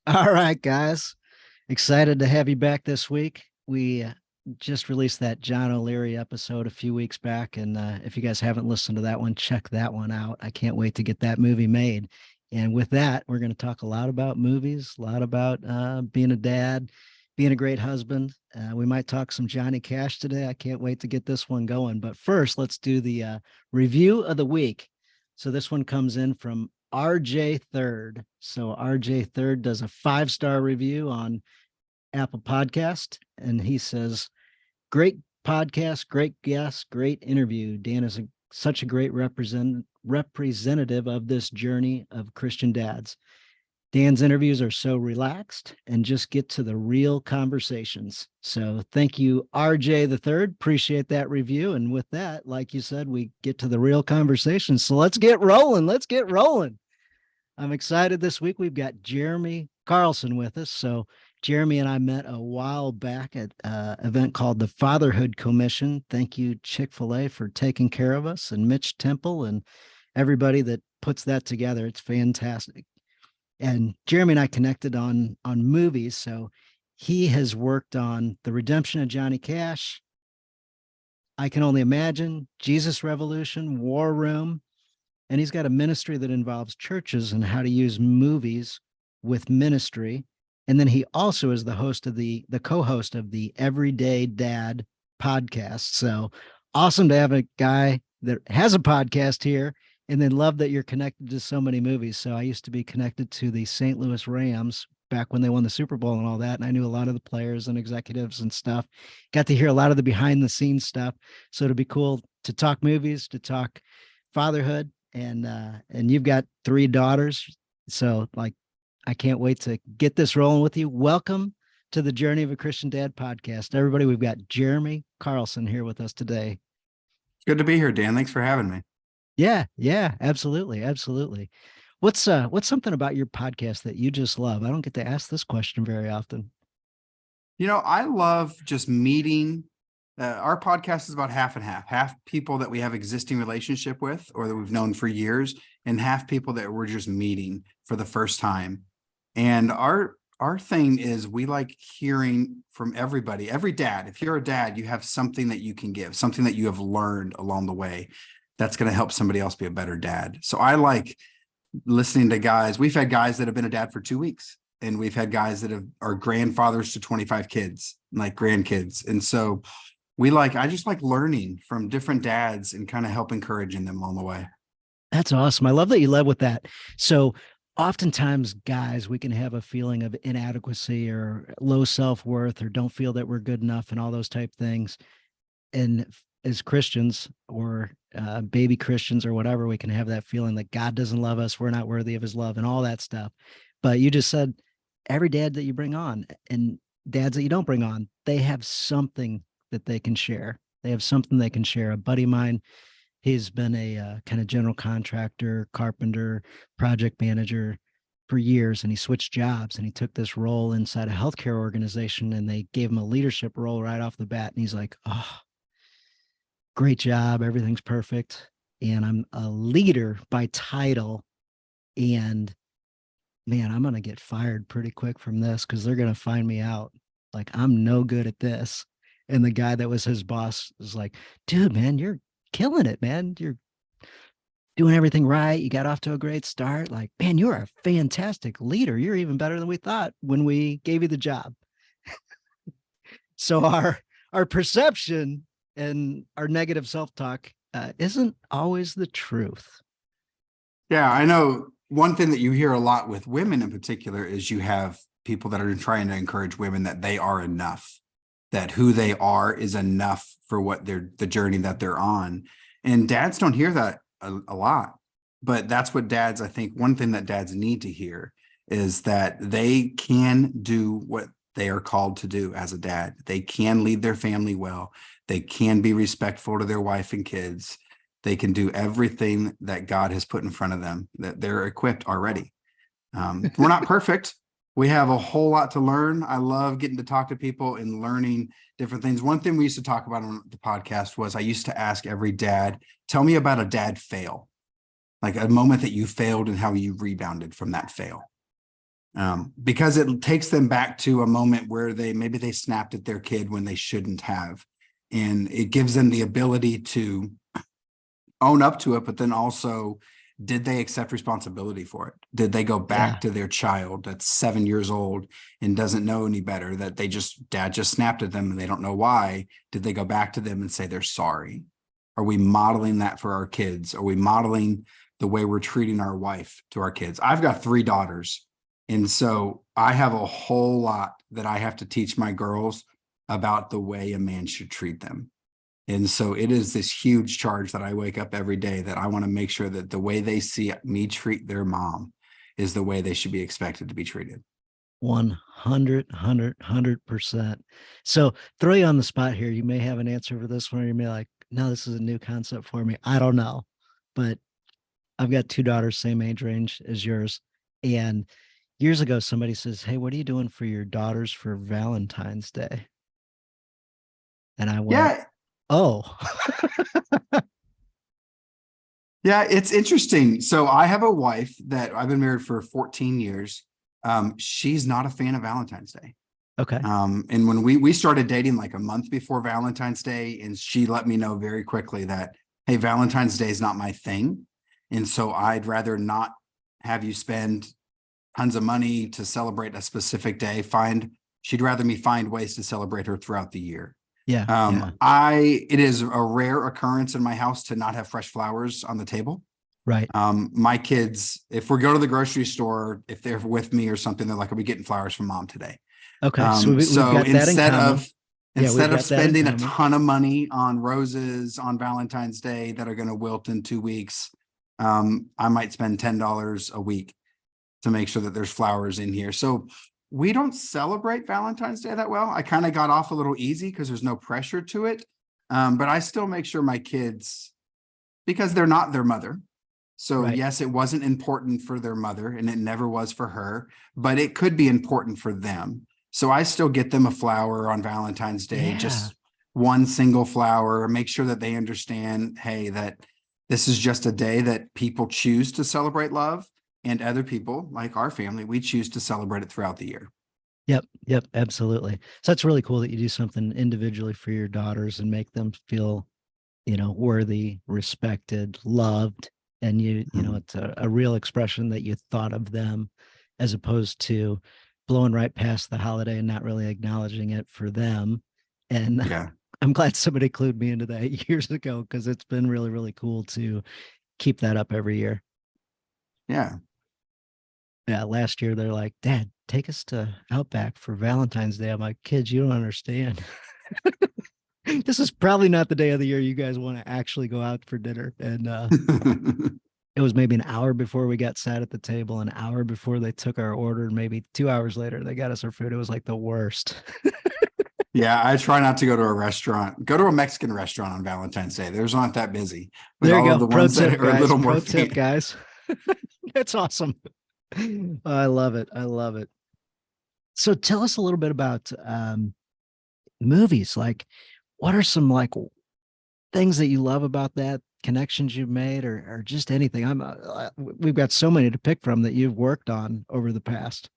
All right, guys. Excited to have you back this week. We just released that John O'Leary episode a few weeks back. And if you guys haven't listened to that one, check that one out. I can't wait to get that movie made. And with that, we're going to talk a lot about movies, a lot about being a dad, being a great husband. We might talk some Johnny Cash today. I can't wait to get this one going. But first, let's do the review of the week. So this one comes in from RJ Third. So RJ Third does a 5-star review on Apple Podcast, and he says, "Great podcast, great guest, great interview. Dan is such a great representative of this journey of Christian dads. Dan's interviews are so relaxed and just get to the real conversations. So thank you, RJ the third. Appreciate that review. And with that, like you said, we get to the real conversations. So let's get rolling. Let's get rolling. I'm excited this week. We've got Jeremy Carlson with us. So Jeremy and I met a while back at an event called the Fatherhood Commission. Thank you, Chick-fil-A, for taking care of us, and Mitch Temple and everybody that puts that together. It's fantastic. And Jeremy and I connected on movies. So he has worked on The Redemption of Johnny Cash, I Can Only Imagine, Jesus Revolution, War Room, and he's got a ministry that involves churches and how to use movies with ministry. And then he also is the host of the co-host of the Everyday Dad podcast. So awesome to have a guy that has a podcast here, and then love that you're connected to so many movies. So I used to be connected to the St. Louis Rams back when they won the Super Bowl and all that. And I knew a lot of the players and executives and stuff. Got to hear a lot of the behind the scenes stuff. So it'd be cool to talk movies, to talk fatherhood. And you've got 3 daughters. So like, I can't wait to get this rolling with you. Welcome to the Journey of a Christian Dad podcast. Everybody, we've got Jeremy Carlson here with us today. Good to be here, Dan. Thanks for having me. Yeah, absolutely, absolutely. What's something about your podcast that you just love? I don't get to ask this question very often. I love just meeting. Our podcast is about half and half people that we have existing relationship with or that we've known for years, and half people that we're just meeting for the first time. And our thing is we like hearing from everybody, every dad. If you're a dad, you have something that you can give, something that you have learned along the way that's going to help somebody else be a better dad. So I like listening to guys. We've had guys that have been a dad for 2 weeks, and we've had guys that are grandfathers to 25 kids, like grandkids. And so I just like learning from different dads and kind of help encouraging them along the way. That's awesome. I love that you led with that. So oftentimes, guys, we can have a feeling of inadequacy or low self-worth or don't feel that we're good enough and all those type things. And as Christians or baby Christians or whatever, we can have that feeling that God doesn't love us, we're not worthy of his love and all that stuff. But you just said every dad that you bring on and dads that you don't bring on, they have something that they can share. They have something they can share. A buddy of mine, he's been a kind of general contractor, carpenter, project manager for years, and he switched jobs and he took this role inside a healthcare organization, and they gave him a leadership role right off the bat. And he's like, "Oh, great job. Everything's perfect. And I'm a leader by title. And man, I'm going to get fired pretty quick from this because they're going to find me out. Like, I'm no good at this." And the guy that was his boss was like, "Dude, man, you're killing it, man. You're doing everything right. You got off to a great start. Like, man, you're a fantastic leader. You're even better than we thought when we gave you the job." So our perception and our negative self-talk isn't always the truth. Yeah, I know one thing that you hear a lot with women in particular is you have people that are trying to encourage women that they are enough, that who they are is enough for what the journey that they're on. And dads don't hear that a lot, but that's what dads, I think one thing that dads need to hear is that they can do what they are called to do as a dad. They can lead their family well. They can be respectful to their wife and kids. They can do everything that God has put in front of them, that they're equipped already. We're not perfect. We have a whole lot to learn. I love getting to talk to people and learning different things. One thing we used to talk about on the podcast was I used to ask every dad, tell me about a dad fail, like a moment that you failed and how you rebounded from that fail. because it takes them back to a moment where maybe they snapped at their kid when they shouldn't have. And it gives them the ability to own up to it, but then also, did they accept responsibility for it? Did they go back Yeah. to their child that's 7 years old and doesn't know any better, that dad just snapped at them and they don't know why? Did they go back to them and say they're sorry? Are we modeling that for our kids? Are we modeling the way we're treating our wife to our kids? I've got 3 daughters. And so I have a whole lot that I have to teach my girls about the way a man should treat them. And so it is this huge charge that I wake up every day, that I want to make sure that the way they see me treat their mom is the way they should be expected to be treated. 100%. So throw you on the spot here. You may have an answer for this one, or you may like, no, this is a new concept for me. I don't know. But I've got 2 daughters, same age range as yours. And years ago, somebody says, hey, what are you doing for your daughters for Valentine's Day? And I went, Yeah. oh. Yeah, it's interesting. So I have a wife that I've been married for 14 years. She's not a fan of Valentine's Day. Okay. And when we started dating like a month before Valentine's Day, and she let me know very quickly that, hey, Valentine's Day is not my thing. And so I'd rather not have you spend tons of money to celebrate a specific day. She'd rather me find ways to celebrate her throughout the year. Yeah. It is a rare occurrence in my house to not have fresh flowers on the table. Right. My kids, if we go to the grocery store, if they're with me or something, they're like, are we getting flowers from mom today? Okay. So we've got that in common. Instead of spending a ton of money on roses on Valentine's Day that are going to wilt in 2 weeks, I might spend $10 a week to make sure that there's flowers in here. So we don't celebrate Valentine's Day that well. I kind of got off a little easy because there's no pressure to it. But I still make sure my kids, because they're not their mother. So Right. yes, it wasn't important for their mother, and it never was for her, but it could be important for them. So I still get them a flower on Valentine's Day, just one single flower, make sure that they understand, hey, that this is just a day that people choose to celebrate love. And other people, like our family, we choose to celebrate it throughout the year. Yep, absolutely. So that's really cool that you do something individually for your daughters and make them feel, worthy, respected, loved. And it's a real expression that you thought of them, as opposed to blowing right past the holiday and not really acknowledging it for them. And Yeah. I'm glad somebody clued me into that years ago, because it's been really, really cool to keep that up every year. Yeah. Yeah, last year they're like, Dad, take us to Outback for Valentine's Day. I'm like, kids, you don't understand. This is probably not the day of the year you guys want to actually go out for dinner. And it was maybe an hour before we got sat at the table, an hour before they took our order, and maybe 2 hours later they got us our food. It was like the worst. Yeah, I try not to go to a restaurant. Go to a Mexican restaurant on Valentine's Day. There's not that busy. But There you all go. of the Pro ones tip, that are a guys. little more Pro tip, guys. It's awesome. I love it. I love it. So tell us a little bit about movies. Like, what are some like things that you love about that, connections you've made, or just anything? We've got so many to pick from that you've worked on over the past.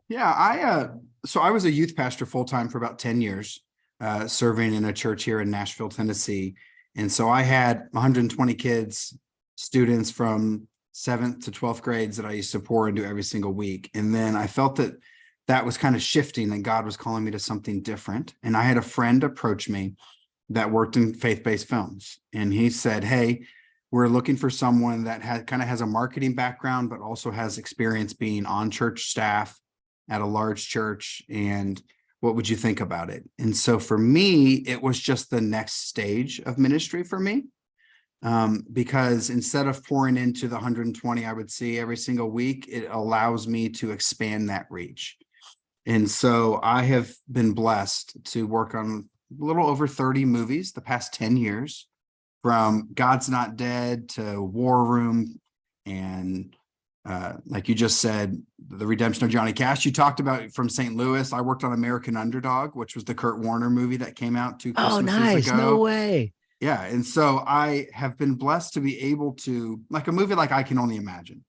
Yeah, so I was a youth pastor full-time for about 10 years, serving in a church here in Nashville, Tennessee. And so I had 120 kids, students from 7th to 12th grades that I used to pour into every single week. And then I felt that was kind of shifting, and God was calling me to something different. And I had a friend approach me that worked in faith-based films. And he said, hey, we're looking for someone that has a marketing background, but also has experience being on church staff at a large church. And what would you think about it? And so for me, it was just the next stage of ministry for me. Because instead of pouring into the 120 I would see every single week, it allows me to expand that reach. And so I have been blessed to work on a little over 30 movies the past 10 years, from God's Not Dead to War Room, and like you just said, The Redemption of Johnny Cash. You talked about from St. Louis. I worked on American Underdog, which was the Kurt Warner movie that came out 2 Christmases nice. ago. No way. Yeah. And so I have been blessed to be able to, like a movie like I Can Only Imagine.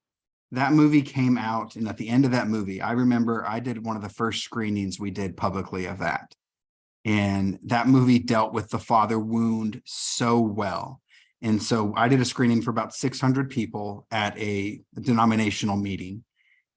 that movie came out, and at the end of that movie, I remember I did one of the first screenings we did publicly of that. And that movie dealt with the father wound so well. And so I did a screening for about 600 people at a denominational meeting.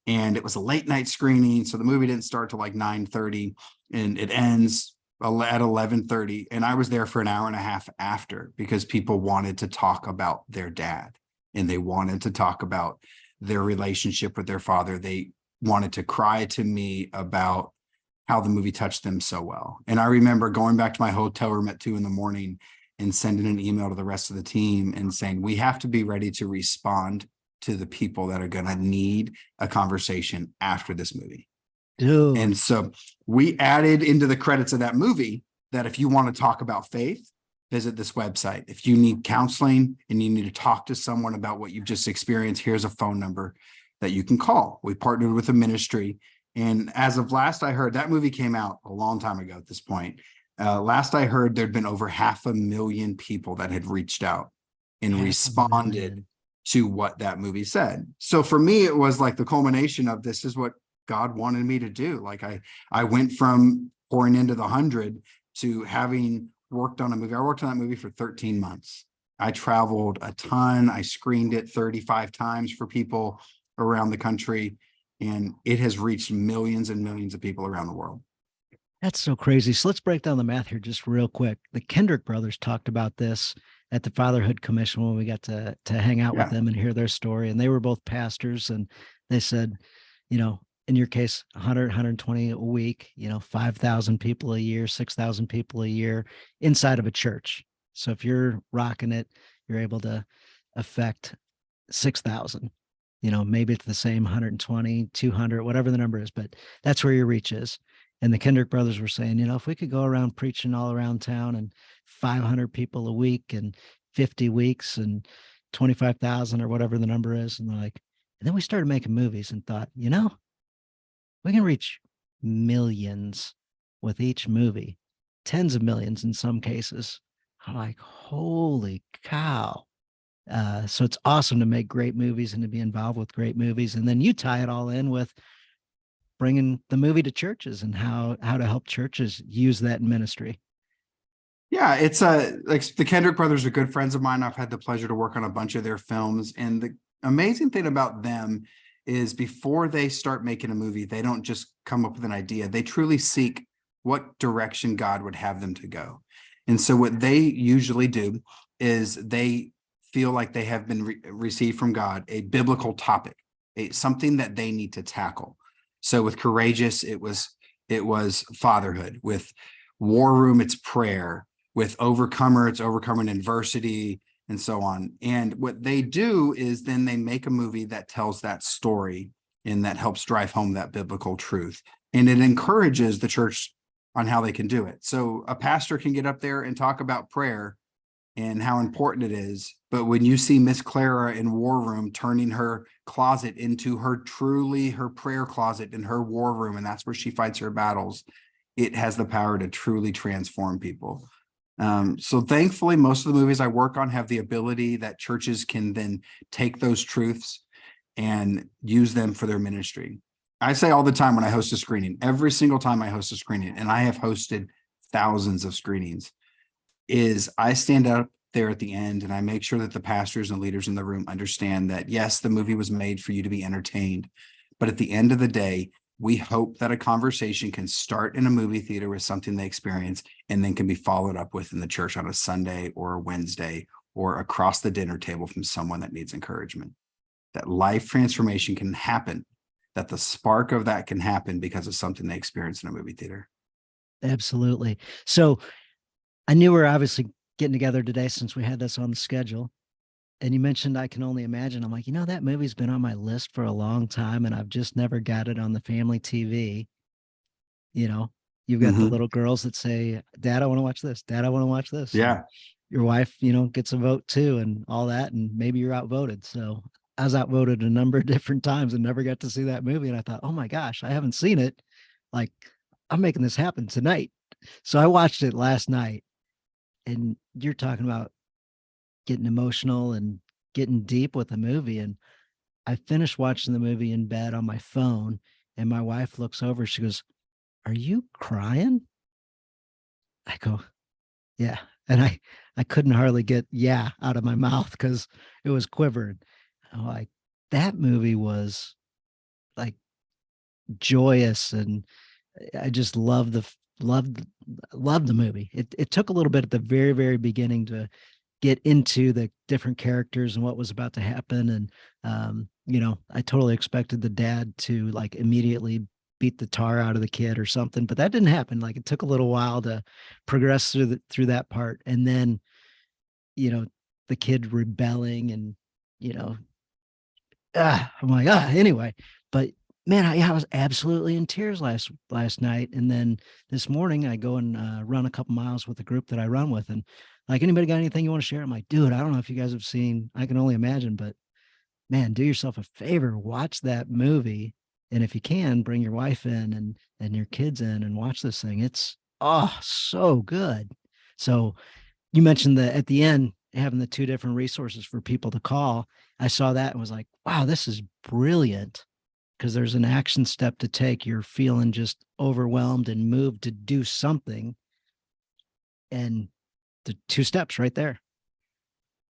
And it was a late night screening. So the movie didn't start till like 9:30 and it ends at 11:30. And I was there for an hour and a half after because people wanted to talk about their dad and they wanted to talk about their relationship with their father. They wanted to cry to me about how the movie touched them so well. And I remember going back to my hotel room at 2 a.m. and sending an email to the rest of the team and saying, we have to be ready to respond to the people that are going to need a conversation after this movie. Dude. And so we added into the credits of that movie that if you want to talk about faith, visit this website. If you need counseling and you need to talk to someone about what you've just experienced, here's a phone number that you can call. We partnered with a ministry. And as of last I heard, that movie came out a long time ago at this point. Last I heard, there'd been over 500,000 people that had reached out and responded to what that movie said. So for me, it was like the culmination of this is what God wanted me to do. Like I went from pouring into the 100 to having worked on a movie. I worked on that movie for 13 months. I traveled a ton. I screened it 35 times for people around the country, and it has reached millions and millions of people around the world. That's so crazy. So let's break down the math here just real quick. The Kendrick brothers talked about this at the Fatherhood Commission when we got to hang out with them and hear their story. And they were both pastors. And they said, you know, in your case, 100, 120 a week, 5,000 people a year, 6,000 people a year inside of a church. So if you're rocking it, you're able to affect 6,000. Maybe it's the same 120, 200, whatever the number is, but that's where your reach is. And the Kendrick brothers were saying, if we could go around preaching all around town and 500 people a week and 50 weeks and 25,000 or whatever the number is. And they're like, and then we started making movies and thought, we can reach millions with each movie, tens of millions in some cases. I'm like, holy cow. So it's awesome to make great movies and to be involved with great movies. And then you tie it all in with bringing the movie to churches and how to help churches use that in ministry. Yeah, it's like the Kendrick brothers are good friends of mine. I've had the pleasure to work on a bunch of their films. And the amazing thing about them is before they start making a movie, they don't just come up with an idea. They truly seek what direction God would have them to go. And so what they usually do is they feel like they have been received from God a biblical topic, something that they need to tackle. So with Courageous, it was fatherhood. With War Room, it's prayer. With Overcomer, it's overcoming adversity and so on. And what they do is then they make a movie that tells that story and that helps drive home that biblical truth. And it encourages the church on how they can do it. So a pastor can get up there and talk about prayer and how important it is. But when you see Miss Clara in War Room turning her closet into her prayer closet in her war room, and that's where she fights her battles, it has the power to truly transform people. So thankfully, most of the movies I work on have the ability that churches can then take those truths and use them for their ministry. I say all the time when I host a screening, every single time I host a screening, and I have hosted thousands of screenings, is I stand up there at the end and I make sure that the pastors and leaders in the room understand that, yes, the movie was made for you to be entertained. But at the end of the day, we hope that a conversation can start in a movie theater with something they experience and then can be followed up with in the church on a Sunday or a Wednesday or across the dinner table from someone that needs encouragement. That life transformation can happen, that the spark of that can happen because of something they experience in a movie theater. Absolutely. So I knew we were obviously getting together today since we had this on the schedule. And you mentioned I Can Only Imagine. I'm like, that movie's been on my list for a long time and I've just never got it on the family TV. You've got the little girls that say, Dad, I want to watch this. Dad, I want to watch this. Yeah. And your wife, gets a vote too and all that. And maybe you're outvoted. So I was outvoted a number of different times and never got to see that movie. And I thought, oh my gosh, I haven't seen it. Like, I'm making this happen tonight. So I watched it last night. And you're talking about getting emotional and getting deep with a movie. And I finished watching the movie in bed on my phone, and my wife looks over. She goes, "Are you crying?" I go, "Yeah." And I couldn't hardly get "yeah" out of my mouth because it was quivering. I'm like, that movie was like joyous, and I just loved loved the movie. It took a little bit at the very, very beginning to get into the different characters and what was about to happen. And I totally expected the dad to like immediately beat the tar out of the kid or something, but that didn't happen. Like it took a little while to progress through that part. And then, you know, the kid rebelling and, you know, I'm like, anyway. But man, I was absolutely in tears last night. And then this morning, I go and run a couple miles with the group that I run with, and like, anybody got anything you want to share? I'm like, dude, I don't know if you guys have seen. I can only imagine, but man, do yourself a favor, watch that movie, and if you can, bring your wife in and your kids in and watch this thing. It's so good. So you mentioned that at the end having the two different resources for people to call. I saw that and was like, wow, this is brilliant, because there's an action step to take. You're feeling just overwhelmed and moved to do something, and the two steps right there.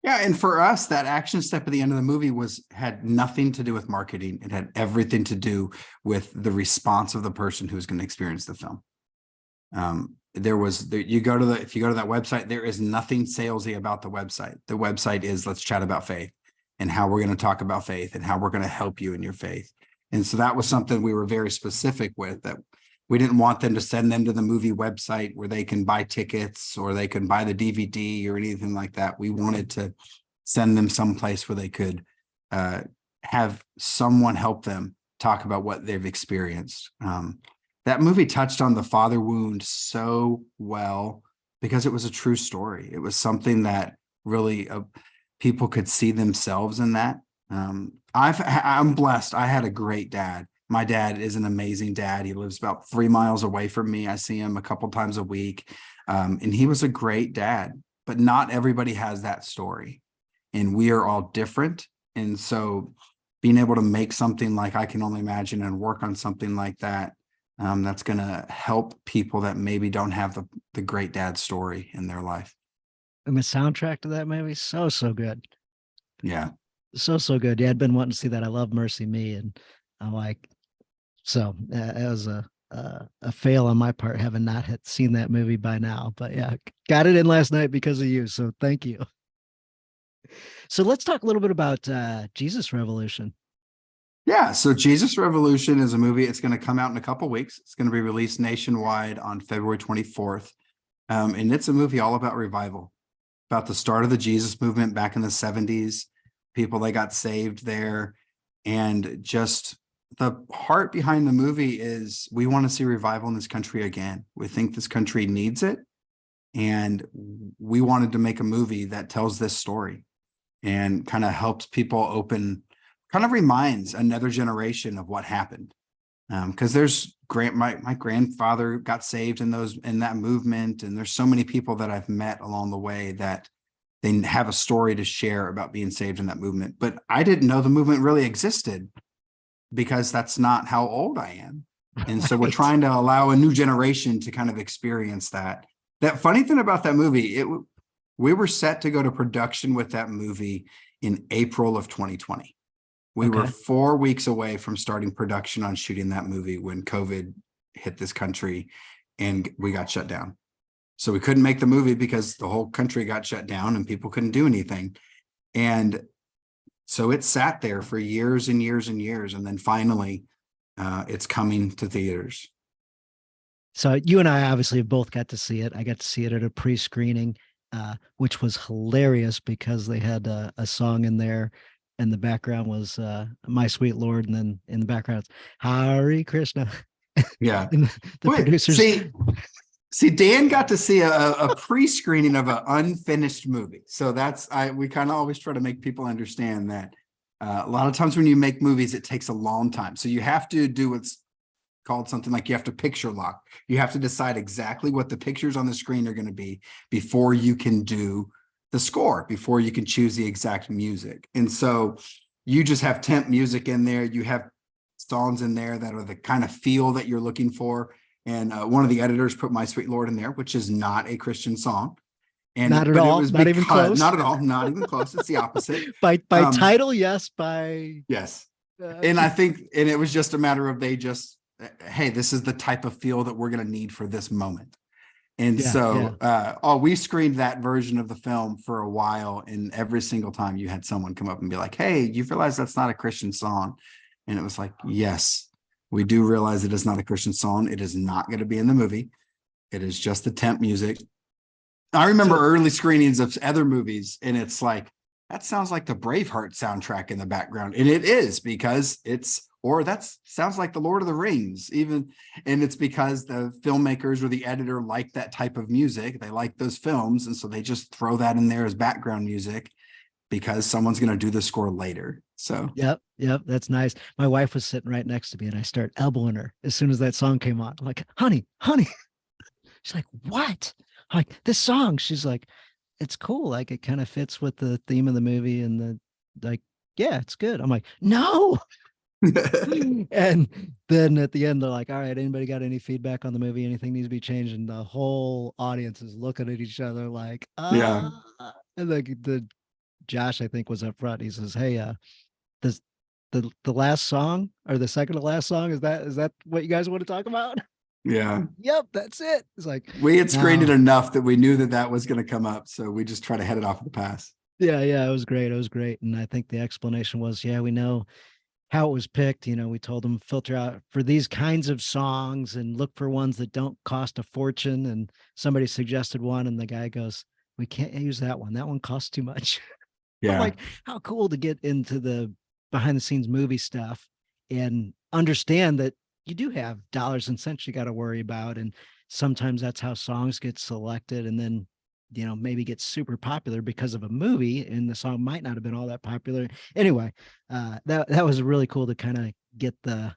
Yeah, and for us, that action step at the end of the movie had nothing to do with marketing. It had everything to do with the response of the person who's going to experience the film. If you go to that website, there is nothing salesy about the website. The website is, let's chat about faith and how we're going to talk about faith and how we're going to help you in your faith. And so that was something we were very specific with, that we didn't want them to send them to the movie website where they can buy tickets or they can buy the DVD or anything like that. We wanted to send them someplace where they could have someone help them talk about what they've experienced. That movie touched on the father wound so well because it was a true story. It was something that really people could see themselves in that. I'm blessed. I had a great dad. My dad is an amazing dad. He lives about 3 miles away from me. I see him a couple times a week. And he was a great dad, but not everybody has that story. And we are all different. And so being able to make something like I Can Only Imagine and work on something like that, that's going to help people that maybe don't have the great dad story in their life. And the soundtrack to that movie, so good. Yeah. So good. Yeah, I'd been wanting to see that. I love Mercy Me, and I'm like, so it was a fail on my part having not had seen that movie by now. But yeah, got it in last night because of you. So thank you. So let's talk a little bit about Jesus Revolution. Yeah, so Jesus Revolution is a movie. It's going to come out in a couple weeks. It's going to be released nationwide on February 24th. And it's a movie all about revival, about the start of the Jesus movement back in the 70s, people that got saved there. And just the heart behind the movie is we want to see revival in this country again. We think this country needs it. And we wanted to make a movie that tells this story and kind of helps people kind of reminds another generation of what happened. Because there's my grandfather got saved in that movement, and there's so many people that I've met along the way that they have a story to share about being saved in that movement. But I didn't know the movement really existed because that's not how old I am. And so we're trying to allow a new generation to kind of experience that. That funny thing about that movie, we were set to go to production with that movie in April of 2020. We were 4 weeks away from starting production on shooting that movie when COVID hit this country and we got shut down. So we couldn't make the movie because the whole country got shut down and people couldn't do anything. And so it sat there for years and years and years. And then finally, it's coming to theaters. So you and I obviously have both got to see it. I got to see it at a pre-screening, which was hilarious because they had a song in there, and the background was My Sweet Lord, and then in the background it's Hare Krishna. Yeah. The producers. See, Dan got to see a pre-screening of an unfinished movie. So we kind of always try to make people understand that a lot of times when you make movies, it takes a long time. So you have to do what's called something like you have to picture lock. You have to decide exactly what the pictures on the screen are going to be before you can do the score, before you can choose the exact music. And so you just have temp music in there. You have songs in there that are the kind of feel that you're looking for. And one of the editors put My Sweet Lord in there, which is not a Christian song. Not at But it all. was Not even because close. not at all, not even close. It's the opposite. By title, yes. By Yes. And I think, and it was just a matter of hey, this is the type of feel that we're going to need for this moment. And so, we screened that version of the film for a while. And every single time you had someone come up and be like, hey, you realize that's not a Christian song. And it was like, yes, we do realize it is not a Christian song. It is not going to be in the movie. It is just the temp music. I remember early screenings of other movies, and it's like, that sounds like the Braveheart soundtrack in the background. And it is, because that sounds like the Lord of the Rings, even. And it's because the filmmakers or the editor like that type of music. They like those films. And so they just throw that in there as background music because someone's going to do the score later. So, yep. That's nice. My wife was sitting right next to me, and I start elbowing her as soon as that song came on. I'm like, honey. She's like, what? I'm like, this song. She's like, it's cool. Like, it kind of fits with the theme of the movie, and yeah, it's good. I'm like, no. And then at the end, they're like, all right, anybody got any feedback on the movie? Anything needs to be changed? And the whole audience is looking at each other like, yeah. And the Josh, I think, was up front. He says, hey, this the last song, or the second to last song, is that what you guys want to talk about? Yeah. Yep, that's it. It's like, we had screened it enough that we knew that was going to come up. So we just try to head it off the pass. Yeah, it was great. And I think the explanation was, yeah, we know how it was picked. We told them filter out for these kinds of songs and look for ones that don't cost a fortune. And somebody suggested one, and the guy goes, we can't use that one. That one costs too much. Yeah. I'm like, how cool to get into the behind the scenes movie stuff and understand that you do have dollars and cents you got to worry about. And sometimes that's how songs get selected, and then, maybe get super popular because of a movie, and the song might not have been all that popular. Anyway, that was really cool to kind of get the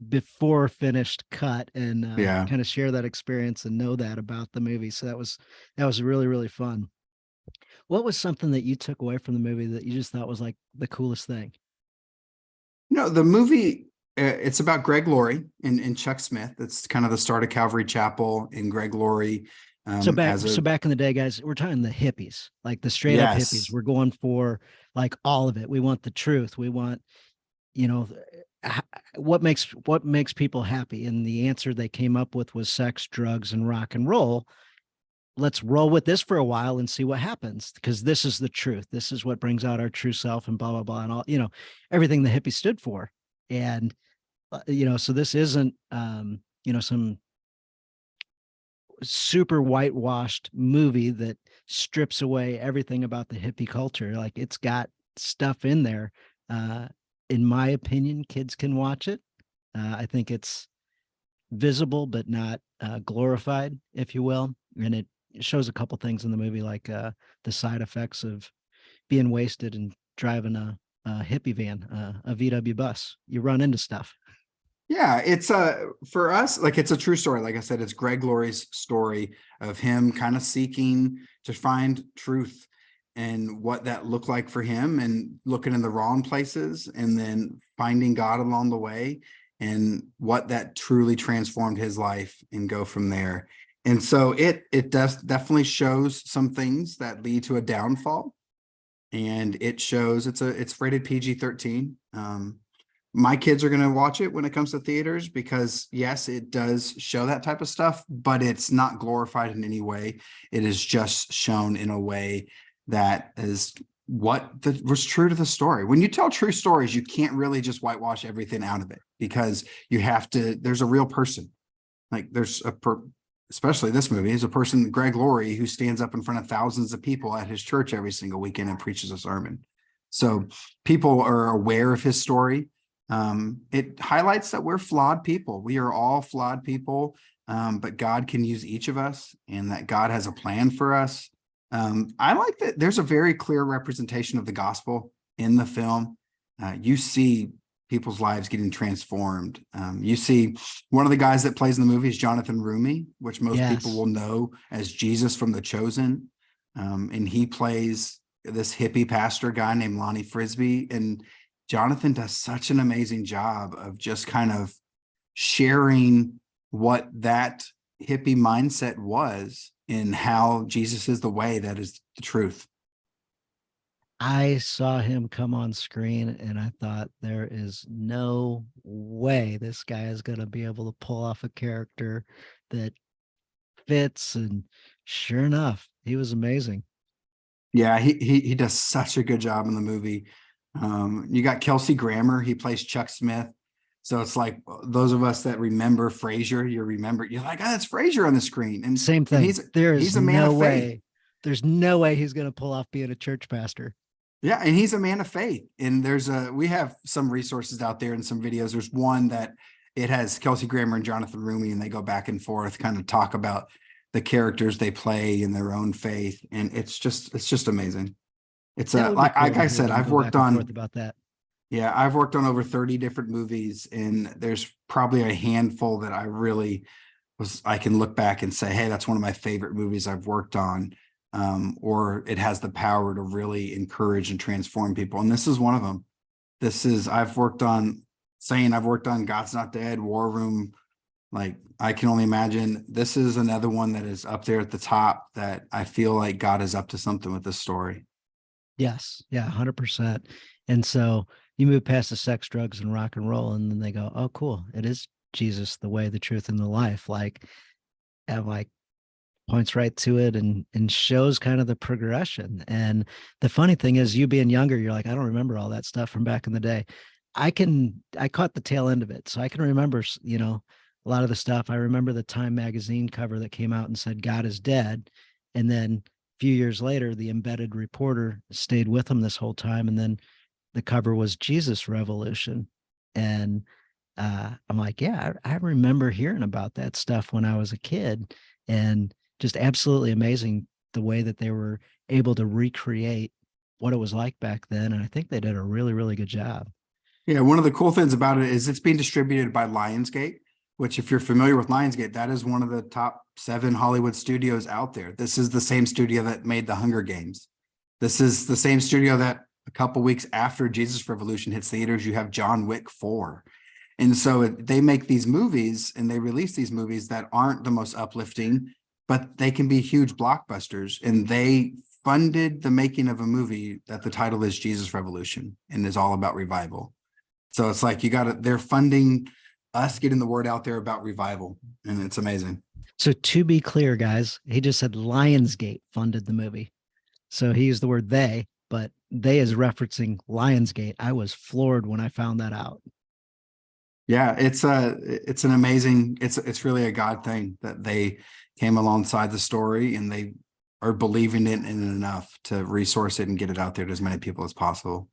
before finished cut and kind of share that experience and know that about the movie. So that was really, really fun. What was something that you took away from the movie that you just thought was like the coolest thing? The movie, it's about Greg Laurie and Chuck Smith. It's kind of the start of Calvary Chapel, and Greg Laurie. So back in the day, guys, we're talking the hippies, like the straight up hippies. We're going for like all of it. We want the truth. We want, what makes people happy. And the answer they came up with was sex, drugs, and rock and roll. Let's roll with this for a while and see what happens, because this is the truth. This is what brings out our true self, and blah, blah, blah. And all, everything the hippie stood for. And, so this isn't, some super whitewashed movie that strips away everything about the hippie culture. Like, it's got stuff in there. In my opinion, kids can watch it. I think it's visible, but not glorified, if you will. And it shows a couple things in the movie, like the side effects of being wasted and driving a hippie van, a VW bus. You run into stuff. Yeah, it's for us, like, it's a true story. Like I said, it's Greg Laurie's story of him kind of seeking to find truth and what that looked like for him, and looking in the wrong places, and then finding God along the way, and what that truly transformed his life, and go from there. And so it does definitely shows some things that lead to a downfall, and it shows it's rated PG-13. My kids are going to watch it when it comes to theaters, because yes, it does show that type of stuff, but it's not glorified in any way. It is just shown in a way that is was true to the story. When you tell true stories, you can't really just whitewash everything out of it, because there's a real person. Like, especially this movie is a person, Greg Laurie, who stands up in front of thousands of people at his church every single weekend and preaches a sermon. So people are aware of his story. It highlights that we're flawed people. We are all flawed people, but God can use each of us, and that God has a plan for us. I like that there's a very clear representation of the gospel in the film. You see people's lives getting transformed. You see one of the guys that plays in the movie is Jonathan Rumi, which most people will know as Jesus from The Chosen. And he plays this hippie pastor guy named Lonnie Frisbee, and Jonathan does such an amazing job of just kind of sharing what that hippie mindset was and how Jesus is the way, that is the truth. I saw him come on screen and I thought there is no way this guy is going to be able to pull off a character that fits. And sure enough, he was amazing. Yeah, he does such a good job in the movie. You got Kelsey Grammer, he plays Chuck Smith. So it's like those of us that remember Frasier, you're like, oh, that's Frasier on the screen. Same And thing. There is he's a man no of faith. way. There's no way he's going to pull off being a church pastor. Yeah, and he's a man of faith. And we have some resources out there and some videos. There's one that it has Kelsey Grammer and Jonathan Rumi, and they go back and forth, kind of talk about the characters they play in their own faith. And it's just amazing. It's like I said, I've worked on about that. Yeah, I've worked on over 30 different movies, and there's probably a handful that I can look back and say, hey, that's one of my favorite movies I've worked on. Or it has the power to really encourage and transform people. And this is one of them. I've worked on God's Not Dead, War Room. Like, I can only imagine. This is another one that is up there at the top that I feel like God is up to something with this story. Yes. Yeah. 100%. And so you move past the sex, drugs, and rock and roll, and then they go, oh, cool. It is Jesus, the way, the truth, and the life. And points right to it and shows kind of the progression. And the funny thing is, you being younger, you're like, I don't remember all that stuff from back in the day. I caught the tail end of it. So I can remember, a lot of the stuff. I remember the Time magazine cover that came out and said, God is dead. And then a few years later, the embedded reporter stayed with him this whole time. And then the cover was Jesus Revolution. And I'm like, yeah, I remember hearing about that stuff when I was a kid. And just absolutely amazing the way that they were able to recreate what it was like back then. And I think they did a really, really good job. Yeah, one of the cool things about it is it's being distributed by Lionsgate, which, if you're familiar with Lionsgate, that is one of the top 7 Hollywood studios out there. This is the same studio that made The Hunger Games. This is the same studio that a couple weeks after Jesus Revolution hits theaters, you have John Wick 4. And so they make these movies and they release these movies that aren't the most uplifting, but they can be huge blockbusters. And they funded the making of a movie that the title is Jesus Revolution and is all about revival. So it's like they're funding us getting the word out there about revival. And it's amazing. So to be clear, guys, he just said Lionsgate funded the movie. So he used the word they, but they is referencing Lionsgate. I was floored when I found that out. Yeah, it's an amazing, it's really a God thing that they came alongside the story and they are believing it in enough to resource it and get it out there to as many people as possible.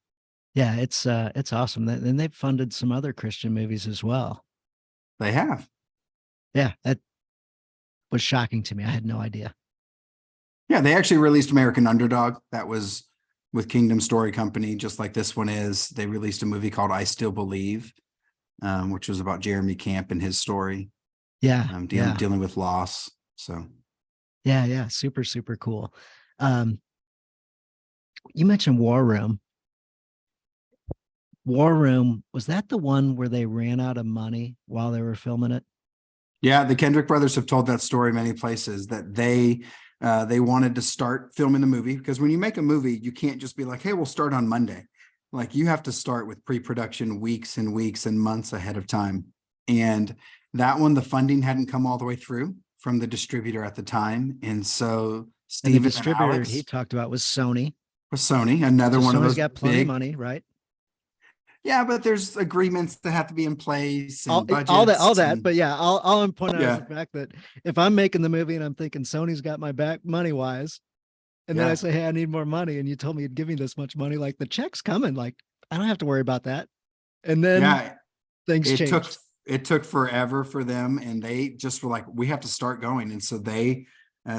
Yeah, it's awesome. And they've funded some other Christian movies as well. They have. Yeah, that was shocking to me. I had no idea. Yeah, they actually released American Underdog. That was with Kingdom Story Company, just like this one is. They released a movie called I Still Believe, which was about Jeremy Camp and his story. Yeah, dealing with loss. So yeah, super, super cool. You mentioned War Room. War Room, was that the one where they ran out of money while they were filming it? Yeah, the Kendrick brothers have told that story many places, that they wanted to start filming the movie, because when you make a movie, you can't just be like, hey, we'll start on Monday. Like, you have to start with pre-production weeks and weeks and months ahead of time. And that one, the funding hadn't come all the way through from the distributor at the time. And so Steven, the distributor he talked about was Sony. Was Sony, another one of those. Sony's got plenty of money, right? Yeah, but there's agreements that have to be in place and budgets. All that. But yeah, all I'm pointing out is the fact that if I'm making the movie and I'm thinking Sony's got my back money wise, and then I say, hey, I need more money, and you told me you'd give me this much money, like, the check's coming, like, I don't have to worry about that. And then things changed. It took forever for them, and they just were like, we have to start going. And so they,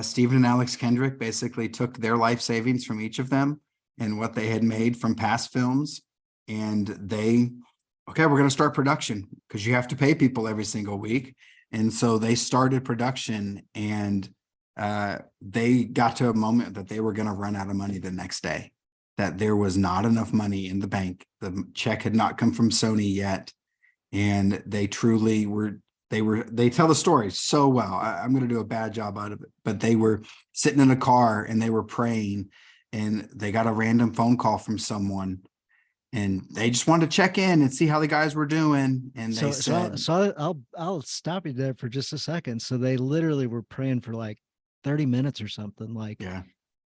Stephen and Alex Kendrick, basically took their life savings from each of them and what they had made from past films. And we're going to start production, because you have to pay people every single week. And so they started production, and they got to a moment that they were going to run out of money the next day. that there was not enough money in the bank. The check had not come from Sony yet. And they truly were, they tell the story so well. I'm going to do a bad job out of it, but they were sitting in a car and they were praying, and they got a random phone call from someone, and they just wanted to check in and see how the guys were doing. And they said, I'll stop you there for just a second. So they literally were praying for like 30 minutes or something. Like, yeah,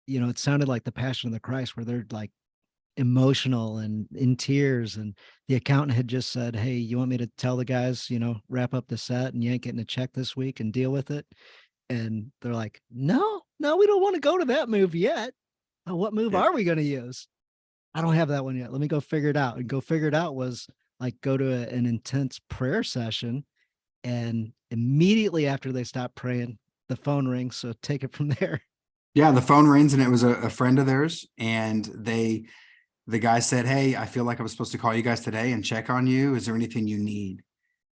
it sounded like the Passion of the Christ, where they're like emotional and in tears. And the accountant had just said, "Hey, you want me to tell the guys, wrap up the set and you ain't getting a check this week and deal with it?" And they're like, "No, no, we don't want to go to that move yet. Oh, what move yeah, are we going to use? I don't have that one yet. Let me go figure it out." And go figure it out was like go to an intense prayer session. And immediately after they stopped praying, the phone rings. So take it from there. yeah. The phone rings, and it was a friend of theirs. And the guy said, "Hey, I feel like I was supposed to call you guys today and check on you. Is there anything you need?"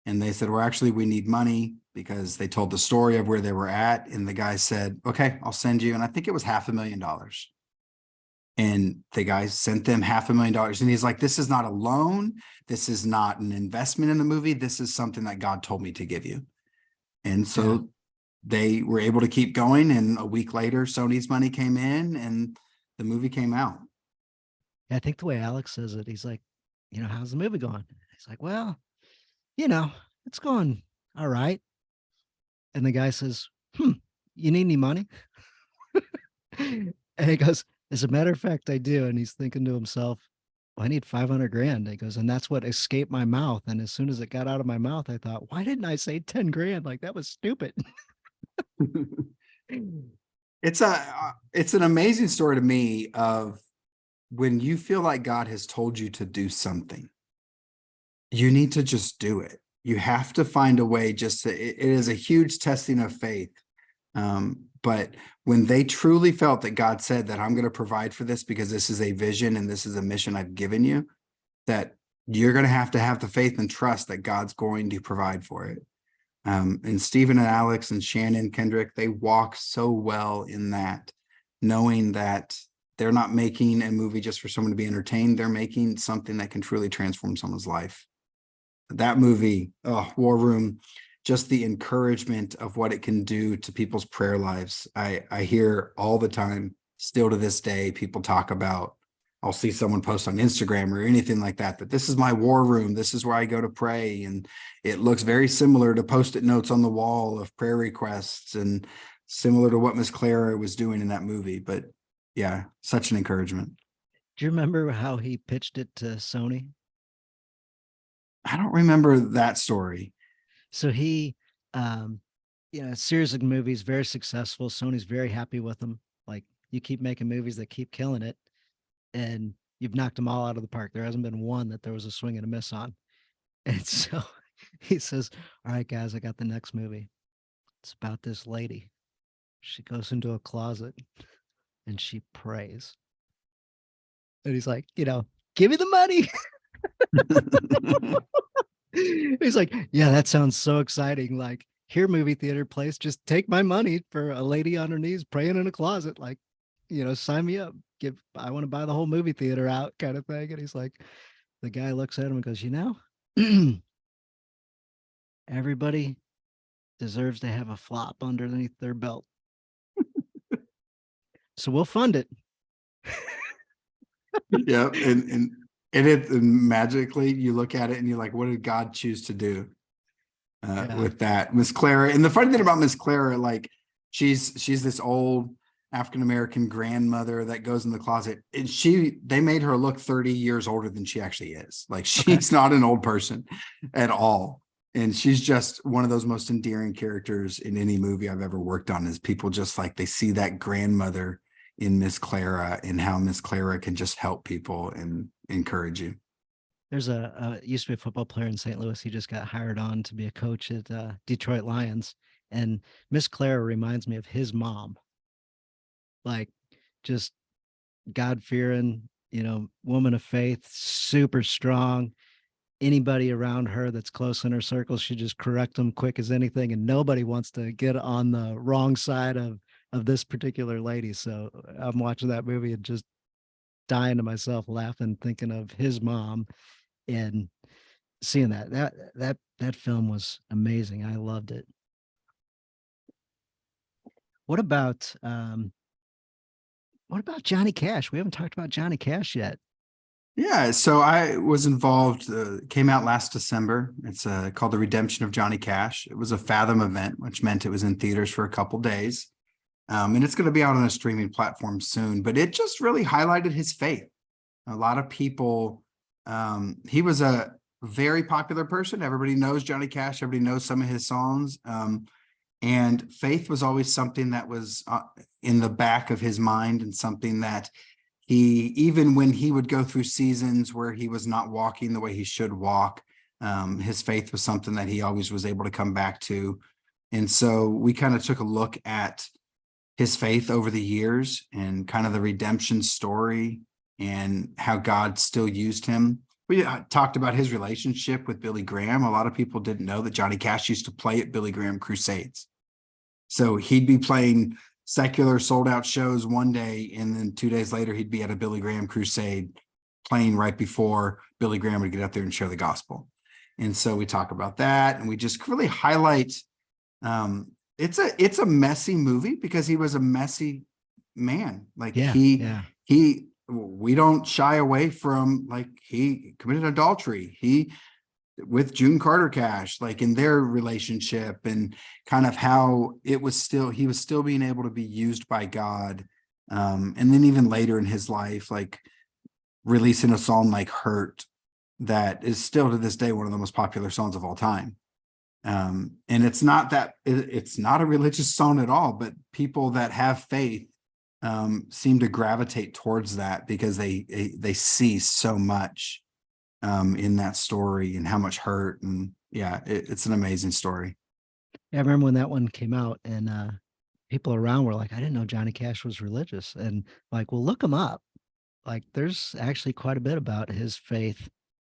And they said, "Well, actually, we need money," because they told the story of where they were at. And the guy said, "Okay, I'll send you." And I think it was $500,000. And the guy sent them $500,000. And he's like, "This is not a loan. This is not an investment in the movie. This is something that God told me to give you." And Yeah. so they were able to keep going. And a week later, Sony's money came in and the movie came out. I think the way Alex says it, he's like, "How's the movie going?" He's like, "Well, it's going all right." And the guy says, "You need any money?" And he goes, "As a matter of fact, I do." And he's thinking to himself, "Well, I need 500 grand." He goes, "And that's what escaped my mouth. And as soon as it got out of my mouth, I thought, why didn't I say 10 grand? Like, that was stupid." It's an amazing story to me of when you feel like God has told you to do something, you need to just do it. You have to find a way. It is a huge testing of faith. But when they truly felt that God said that I'm going to provide for this because this is a vision and this is a mission I've given you, that you're going to have the faith and trust that God's going to provide for it. And Stephen and Alex and Shannon Kendrick, they walk so well in that, knowing that they're not making a movie just for someone to be entertained. They're making something that can truly transform someone's life. That movie, War Room, just the encouragement of what it can do to people's prayer lives. I hear all the time, still to this day, people talk about, I'll see someone post on Instagram or anything like that, that this is my war room. This is where I go to pray. And it looks very similar to Post-it notes on the wall of prayer requests, and similar to what Miss Clara was doing in that movie. But yeah, such an encouragement. Do you remember how he pitched it to Sony? I don't remember that story. So he, um, series of movies, very successful. Sony's very happy with them. Like, you keep making movies that keep killing it, and you've knocked them all out of the park. There hasn't been one that there was a swing and a miss on. And so he says, "All right, guys, I got the next movie. It's about this lady. She goes into a closet and she prays." And he's like, "Give me the money." He's like, "Yeah, that sounds so exciting. Like, here, movie theater place, just take my money for a lady on her knees praying in a closet. Like, sign me up. I want to buy the whole movie theater out," kind of thing. And he's like, the guy looks at him and goes, "Everybody deserves to have a flop underneath their belt. So we'll fund it." Yeah. And magically you look at it and you're like, what did God choose to do Yeah. with that? Miss Clara. And the funny thing about Miss Clara, like she's this old African-American grandmother that goes in the closet, and they made her look 30 years older than she actually is. Like, she's not an old person at all. And she's just one of those most endearing characters in any movie I've ever worked on, is people just like, they see that grandmother in Miss Clara and how Miss Clara can just help people and encourage you. There's used to be a football player in St. Louis. He just got hired on to be a coach at Detroit Lions. And Miss Clara reminds me of his mom. Like, just God-fearing, woman of faith, super strong. Anybody around her that's close in her circle, she just correct them quick as anything. And nobody wants to get on the wrong side of this particular lady. So I'm watching that movie and just dying to myself laughing, thinking of his mom and seeing that film was amazing. I loved it. What about Johnny Cash? We haven't talked about Johnny Cash yet. Yeah, so I was involved, came out last December. It's called The Redemption of Johnny Cash. It was a Fathom event, which meant it was in theaters for a couple days. And it's going to be out on a streaming platform soon, but it just really highlighted his faith. A lot of people, he was a very popular person. Everybody knows Johnny Cash. Everybody knows some of his songs. And faith was always something that was in the back of his mind, and something that even when he would go through seasons where he was not walking the way he should walk, his faith was something that he always was able to come back to. And so we kind of took a look at his faith over the years and kind of the redemption story and how God still used him. We talked about his relationship with Billy Graham. A lot of people didn't know that Johnny Cash used to play at Billy Graham crusades. So he'd be playing secular sold out shows one day, and then 2 days later he'd be at a Billy Graham crusade playing right before Billy Graham would get up there and share the gospel. And so we talk about that, and we just really highlight it's a messy movie because he was a messy man. Like we don't shy away from, like, he committed adultery. He with June Carter Cash, like in their relationship, and kind of how he was still being able to be used by God. And then even later in his life, like releasing a song like Hurt, that is still to this day one of the most popular songs of all time. And it's not a religious song at all, but people that have faith seem to gravitate towards that because they see so much in that story and how much hurt. And yeah, it's an amazing story. Yeah, I remember when that one came out, and people around were like, I didn't know Johnny Cash was religious. And like, well, look him up. Like, there's actually quite a bit about his faith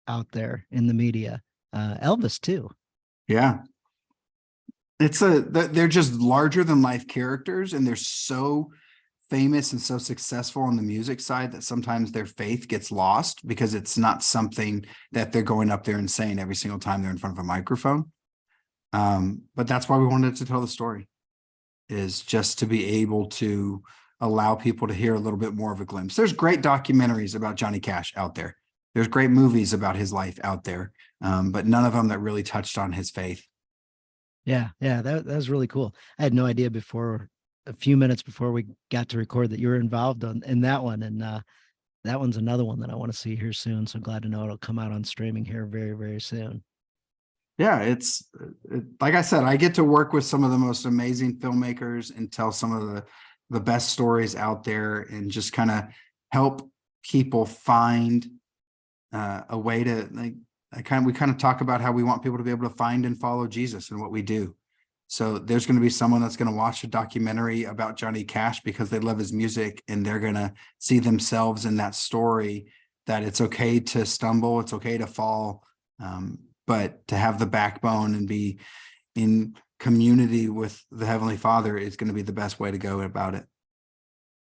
out there in the media. Elvis too. Yeah. They're just larger than life characters, and they're so famous and so successful on the music side that sometimes their faith gets lost because it's not something that they're going up there and saying every single time they're in front of a microphone. But that's why we wanted to tell the story, is just to be able to allow people to hear a little bit more of a glimpse. There's great documentaries about Johnny Cash out there. There's great movies about his life out there, but none of them that really touched on his faith. Yeah, that was really cool. I had no idea before, a few minutes before we got to record, that you were involved in that one. And that one's another one that I want to see here soon. So glad to know it'll come out on streaming here very, very soon. Yeah, like I said, I get to work with some of the most amazing filmmakers and tell some of the best stories out there, and just kind of help people find a way to, like, we kind of talk about how we want people to be able to find and follow Jesus in what we do. So there's going to be someone that's going to watch a documentary about Johnny Cash because they love his music, and they're going to see themselves in that story, that it's okay to stumble, it's okay to fall, but to have the backbone and be in community with the Heavenly Father is going to be the best way to go about it.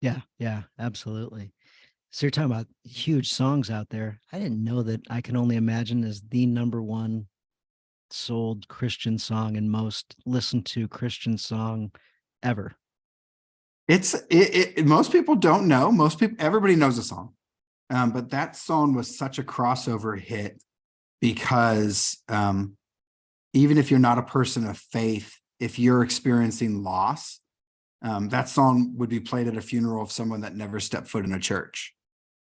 Yeah, absolutely. So you're talking about huge songs out there. I didn't know that I Can Only Imagine is the number one sold Christian song and most listened to Christian song ever. Most people don't know. Everybody knows the song. But that song was such a crossover hit because even if you're not a person of faith, if you're experiencing loss, that song would be played at a funeral of someone that never stepped foot in a church,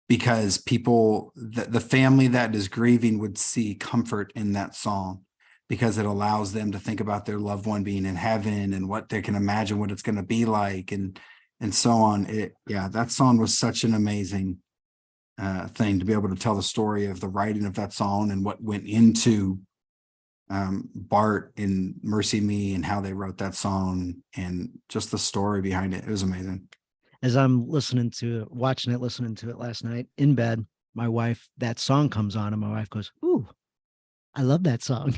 because the family that is grieving would see comfort in that song, because it allows them to think about their loved one being in heaven and what they can imagine what it's going to be like, and so on. That song was such an amazing thing to be able to tell the story of the writing of that song and what went into Bart and Mercy Me and how they wrote that song and just the story behind it. It was amazing. As I'm listening to it last night in bed, my wife, that song comes on and my wife goes, "Ooh, I love that song."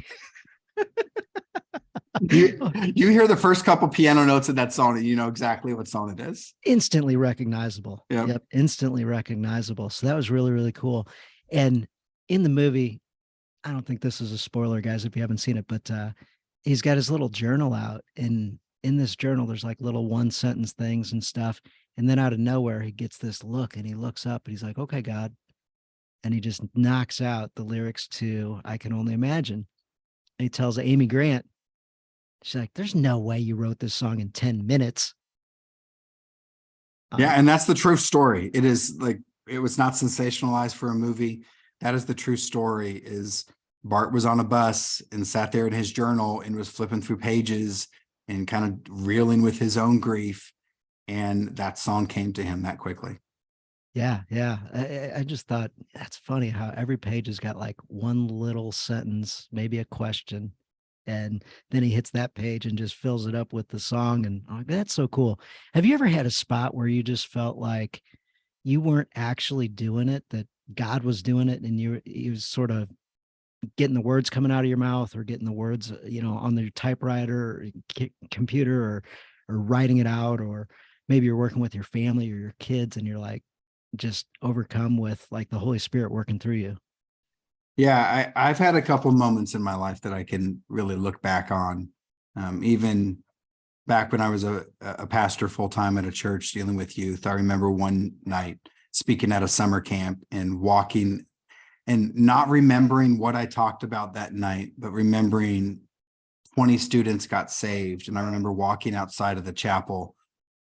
You hear the first couple piano notes of that song and you know exactly what song it is. Instantly recognizable. Yep. Yep, instantly recognizable. So that was really, really cool. And in the movie, I don't think this is a spoiler, guys, if you haven't seen it, but he's got his little journal out. And in this journal, there's like little one sentence things and stuff. And then out of nowhere, he gets this look and he looks up and he's like, okay, God. And he just knocks out the lyrics to I Can Only Imagine. And he tells Amy Grant, she's like, there's no way you wrote this song in 10 minutes. Yeah, Um, and that's the true story. It is like it was not sensationalized for a movie. That is the true story. Is Bart was on a bus and sat there in his journal and was flipping through pages and kind of reeling with his own grief, and that song came to him that quickly. yeah, yeah. I just thought that's funny how every page has got like one little sentence, maybe a question. And then he hits that page and just fills it up with the song. And I'm like, that's so cool. Have you ever had a spot where you just felt like you weren't actually doing it, that God was doing it, and you was sort of getting the words coming out of your mouth or getting the words, on the typewriter or computer or writing it out, or maybe you're working with your family or your kids and you're like just overcome with like the Holy Spirit working through you. Yeah, I've had a couple moments in my life that I can really look back on. Even back when I was a pastor full time at a church dealing with youth, I remember one night speaking at a summer camp and walking and not remembering what I talked about that night, but remembering 20 students got saved. And I remember walking outside of the chapel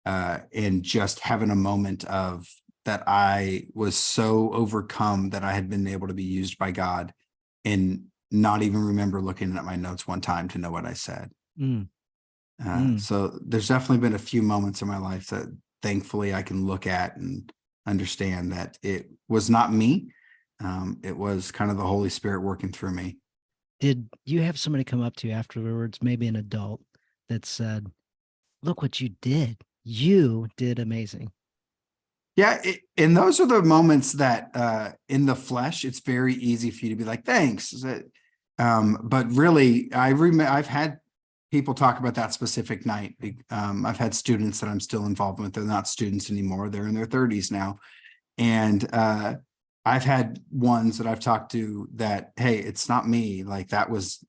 and just having a moment of that I was so overcome that I had been able to be used by God and not even remember looking at my notes one time to know what I said. Mm, mm. So there's definitely been a few moments in my life that thankfully I can look at and understand that it was not me. It was kind of the Holy Spirit working through me. Did you have somebody come up to you afterwards, maybe an adult, that said, look what you did? You did amazing. Yeah, and those are the moments that in the flesh, it's very easy for you to be like, thanks. But really, I've had people talk about that specific night. I've had students that I'm still involved with. They're not students anymore. They're in their 30s now. And I've had ones that I've talked to that, hey, it's not me. Like that was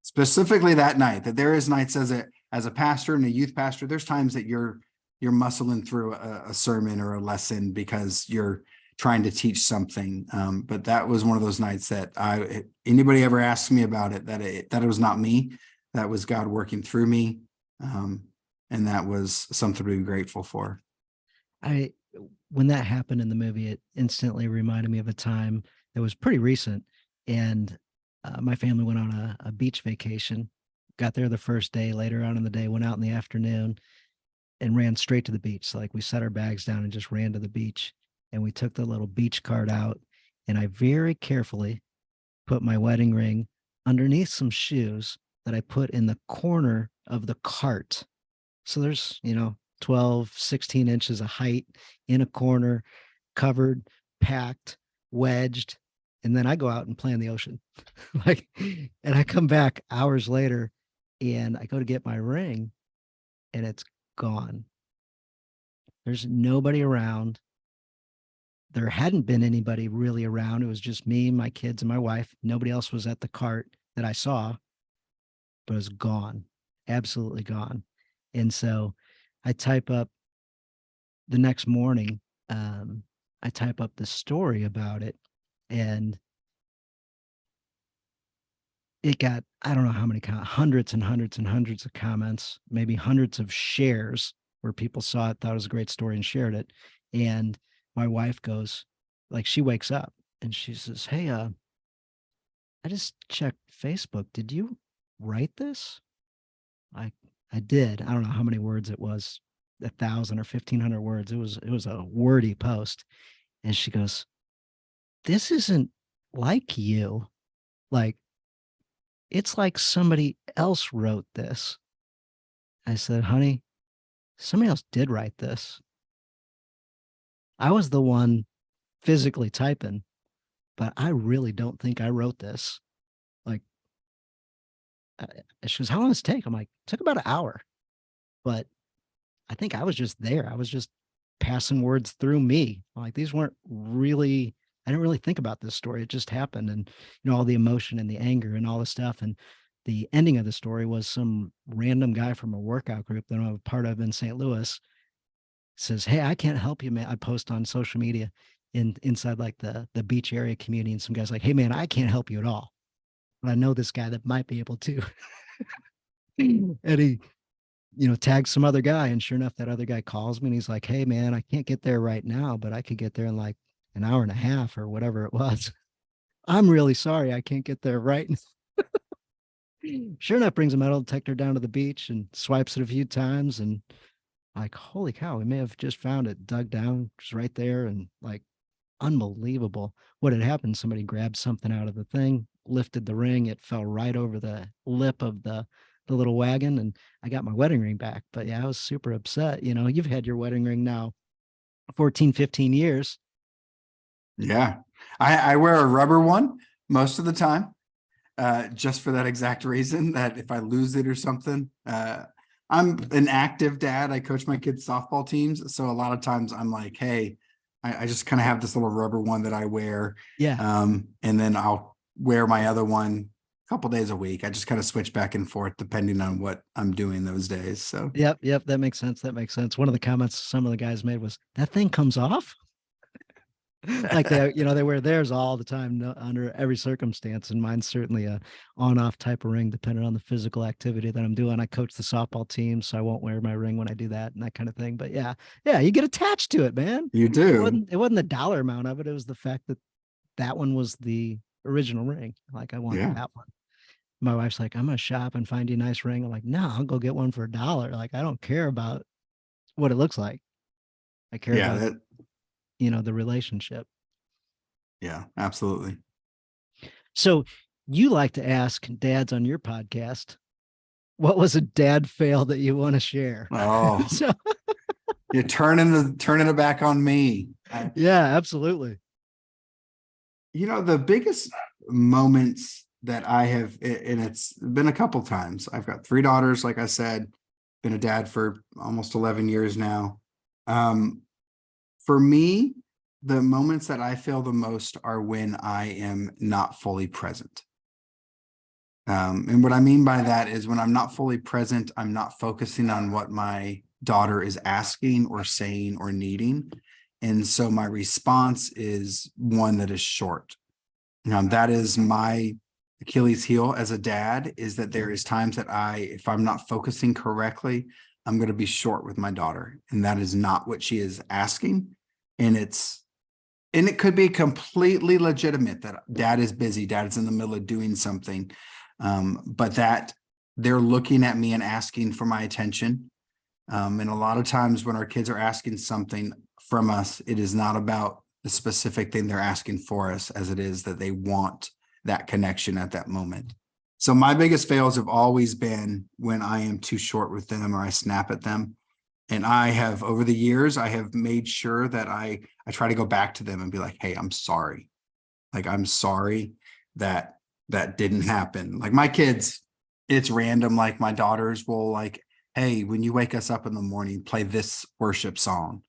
specifically that night. That there is nights as a pastor and a youth pastor, there's times that you're muscling through a sermon or a lesson because you're trying to teach something. But that was one of those nights that anybody ever asked me about it, that it was not me, that was God working through me. And that was something to be grateful for. I When that happened in the movie, it instantly reminded me of a time that was pretty recent. And my family went on a beach vacation, got there the first day, later on in the day, went out in the afternoon and ran straight to the beach. So like we set our bags down and just ran to the beach. And we took the little beach cart out. And I very carefully put my wedding ring underneath some shoes that I put in the corner of the cart. So there's, 12, 16 inches of height in a corner, covered, packed, wedged. And then I go out and play in the ocean. Like, and I come back hours later and I go to get my ring and it's gone. There's nobody around. There hadn't been anybody really around. It was just me, my kids, and my wife. Nobody else was at the cart that I saw, but it was gone, absolutely gone. And so I type up the next morning, I type up the story about it, and it got, I don't know how many, hundreds and hundreds and hundreds of comments, maybe hundreds of shares where people saw it, thought it was a great story and shared it. And my wife goes, like, she wakes up and she says, hey, I just checked Facebook. Did you write this? I I did. I don't know how many words it was, 1,000 or 1,500 words. It was a wordy post. And she goes, this isn't like you. Like, it's like somebody else wrote this. I said, honey, somebody else did write this. I was the one physically typing, but I really don't think I wrote this. Like, uh, she goes, how long does it take? I'm like, took about an hour, but I think I was just there. I was just passing words through me. Like these weren't really, I didn't really think about this story. It just happened. And, all the emotion and the anger and all the stuff. And the ending of the story was some random guy from a workout group that I'm a part of in St. Louis says, hey, I can't help you, man. I post on social media inside like the beach area community. And some guys like, hey man, I can't help you at all. But I know this guy that might be able to. And he tag some other guy. And sure enough, that other guy calls me and he's like, hey, man, I can't get there right now, but I could get there in like an hour and a half or whatever it was. I'm really sorry. I can't get there right now. Sure enough, brings a metal detector down to the beach and swipes it a few times. And like, holy cow, we may have just found it dug down just right there. And like, unbelievable what had happened. Somebody grabbed something out of the thing, lifted the ring. It fell right over the lip of the little wagon, and I got my wedding ring back. But yeah, I was super upset. You've had your wedding ring now 14, 15 years. Yeah. I wear a rubber one most of the time, just for that exact reason that if I lose it or something, I'm an active dad. I coach my kids' softball teams. So a lot of times I'm like, hey, I just kind of have this little rubber one that I wear. Yeah. And then I'll wear my other one a couple days a week. I just kind of switch back and forth depending on what I'm doing those days. So Yep. That makes sense. That makes sense. One of the comments some of the guys made was that thing comes off. Like they wear theirs all the time, under every circumstance. And mine's certainly a on-off type of ring, depending on the physical activity that I'm doing. I coach the softball team, so I won't wear my ring when I do that and that kind of thing. But yeah, you get attached to it, man. You It do. wasn't the dollar amount of it. It was the fact that that one was the original ring. Like I want Yeah. that one. My wife's like, I'm gonna shop and find you a nice ring. I'm like, no, I'll go get one for $1. Like I don't care about what it looks like. I care Yeah. about the relationship. Yeah, absolutely. So you like to ask dads on your podcast, what was a dad fail that you want to share? Oh, So you're turning it back on me. yeah, absolutely. The biggest moments that I have, and it's been a couple times. I've got 3 daughters, like I said, been a dad for almost 11 years now. For me, the moments that I feel the most are when I am not fully present. And what I mean by that is when I'm not fully present, I'm not focusing on what my daughter is asking or saying or needing. And so my response is one that is short. That is my Achilles heel as a dad, is that there is times that if I'm not focusing correctly, I'm going to be short with my daughter. And that is not what she is asking. And it could be completely legitimate that dad is busy, dad is in the middle of doing something. But that they're looking at me and asking for my attention. And a lot of times when our kids are asking something from us, it is not about the specific thing they're asking for us, as it is that they want that connection at that moment. So my biggest fails have always been when I am too short with them or I snap at them. And I have, over the years, I have made sure that I try to go back to them and be like, hey, I'm sorry. Like, I'm sorry that didn't happen. Like my kids, it's random. Like my daughters will like, hey, when you wake us up in the morning, play this worship song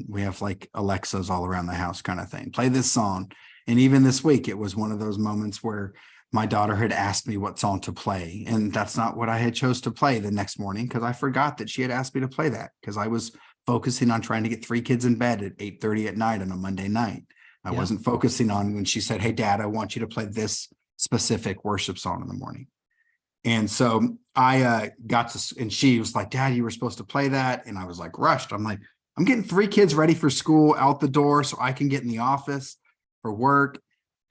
we have like Alexas all around the house kind of thing. Play this song. And even this week, it was one of those moments where my daughter had asked me what song to play. And that's not what I had chose to play the next morning, because I forgot that she had asked me to play that, because I was focusing on trying to get 3 kids in bed at 8:30 at night on a Monday night. I wasn't focusing on when she said, hey, Dad, I want you to play this specific worship song in the morning. And so I got to, and she was like, Dad, you were supposed to play that. And I was like rushed. I'm like, I'm getting 3 kids ready for school out the door so I can get in the office for work.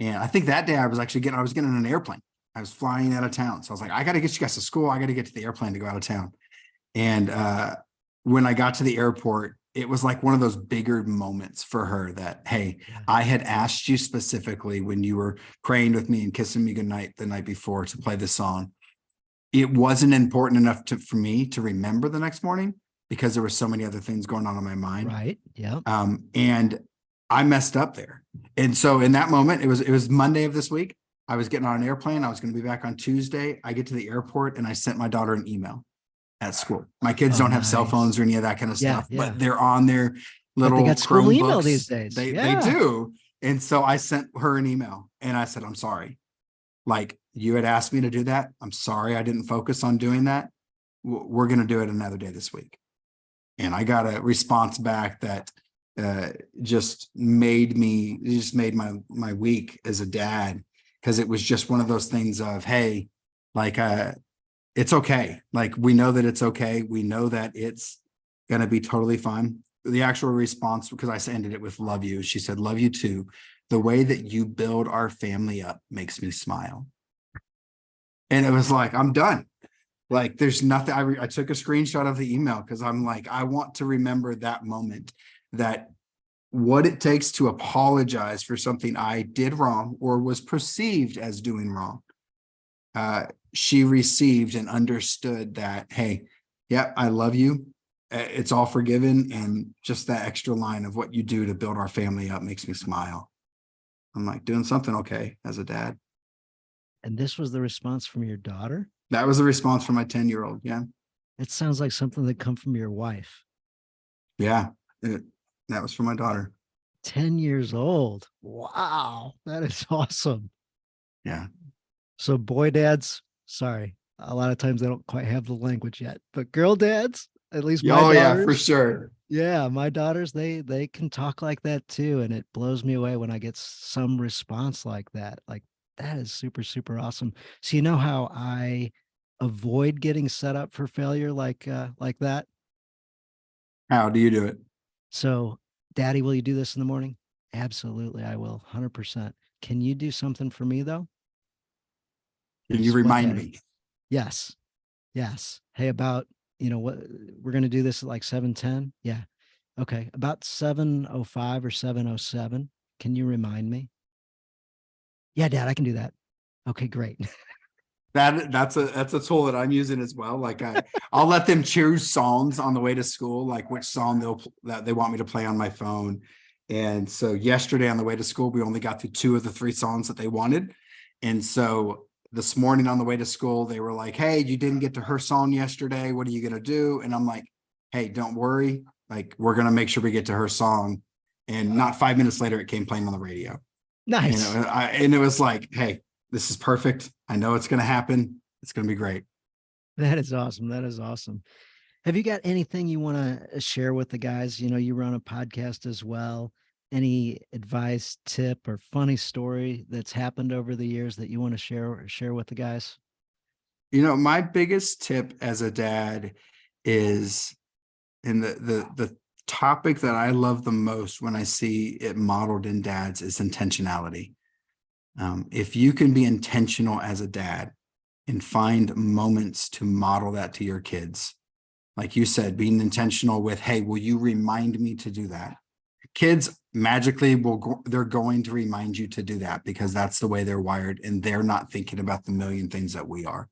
And I think that day I was getting on an airplane. I was flying out of town. So I was like, I got to get you guys to school. I got to get to the airplane to go out of town. And when I got to the airport, it was like one of those bigger moments for her that, hey, I had asked you specifically when you were praying with me and kissing me goodnight the night before to play this song. It wasn't important enough for me to remember the next morning, because there were so many other things going on in my mind. Right. Yeah. And I messed up there. And so in that moment, it was Monday of this week. I was getting on an airplane. I was going to be back on Tuesday. I get to the airport and I sent my daughter an email at school. My kids Oh, don't have cell nice. phones or any of that kind of Yeah, stuff, yeah. but they're on their But they little got school email these Chromebooks. days. They Yeah. do. And so I sent her an email and I said, I'm sorry. Like, you had asked me to do that. I'm sorry I didn't focus on doing that. We're going to do it another day this week. And I got a response back that just made my week as a dad, because it was just one of those things of, hey, like, it's okay. Like, we know that it's okay. We know that it's going to be totally fine. The actual response, because I ended it with love you. She said, love you too. The way that you build our family up makes me smile. And it was like, I'm done. Like, there's nothing. I took a screenshot of the email because I'm like, I want to remember that moment, that what it takes to apologize for something I did wrong or was perceived as doing wrong. She received and understood that, hey, yeah, I love you. It's all forgiven. And just that extra line of what you do to build our family up makes me smile. I'm like, doing something okay as a dad. And this was the response from your daughter? That was the response from my 10-year-old. Yeah. It sounds like something that come from your wife. Yeah. That was from my daughter. 10 years old. Wow. That is awesome. Yeah. So boy dads, sorry. A lot of times they don't quite have the language yet, but girl dads, at least my Oh, daughters. yeah, for sure. Yeah, my daughters, they can talk like that too. And it blows me away when I get some response like that. Like, that is super, super awesome. So you know how I avoid getting set up for failure like that? How do you do it? So, Daddy, will you do this in the morning? Absolutely, I will. 100%. Can you do something for me though? Can you Is what, remind Daddy? me? Yes. Yes. Hey, about, what we're going to do this at like 7:10. Yeah. Okay. About 7:05 or 7:07. Can you remind me? Yeah, Dad, I can do that. Okay, great. That's a tool that I'm using as well. Like, I'll let them choose songs on the way to school, like which song that they want me to play on my phone. And so yesterday on the way to school, we only got through 2 of the 3 songs that they wanted. And so this morning on the way to school, they were like, hey, you didn't get to her song yesterday. What are you going to do? And I'm like, hey, don't worry. Like, we're going to make sure we get to her song. And not 5 minutes later, it came playing on the radio. Nice. And it was like, hey, this is perfect. I know it's going to happen. It's going to be great. That is awesome. That is awesome. Have you got anything you want to share with the guys? You run a podcast as well. Any advice, tip, or funny story that's happened over the years that you want to share with the guys? My biggest tip as a dad is, and the topic that I love the most when I see it modeled in dads, is intentionality. If you can be intentional as a dad and find moments to model that to your kids, like you said, being intentional with, hey, will you remind me to do that? Kids magically they're going to remind you to do that, because that's the way they're wired, and they're not thinking about the million things that we are.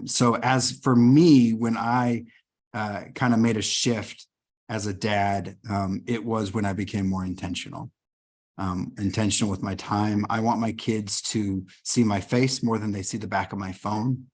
So as for me, when I kind of made a shift as a dad, it was when I became more intentional. Intentional with my time. I want my kids to see my face more than they see the back of my phone.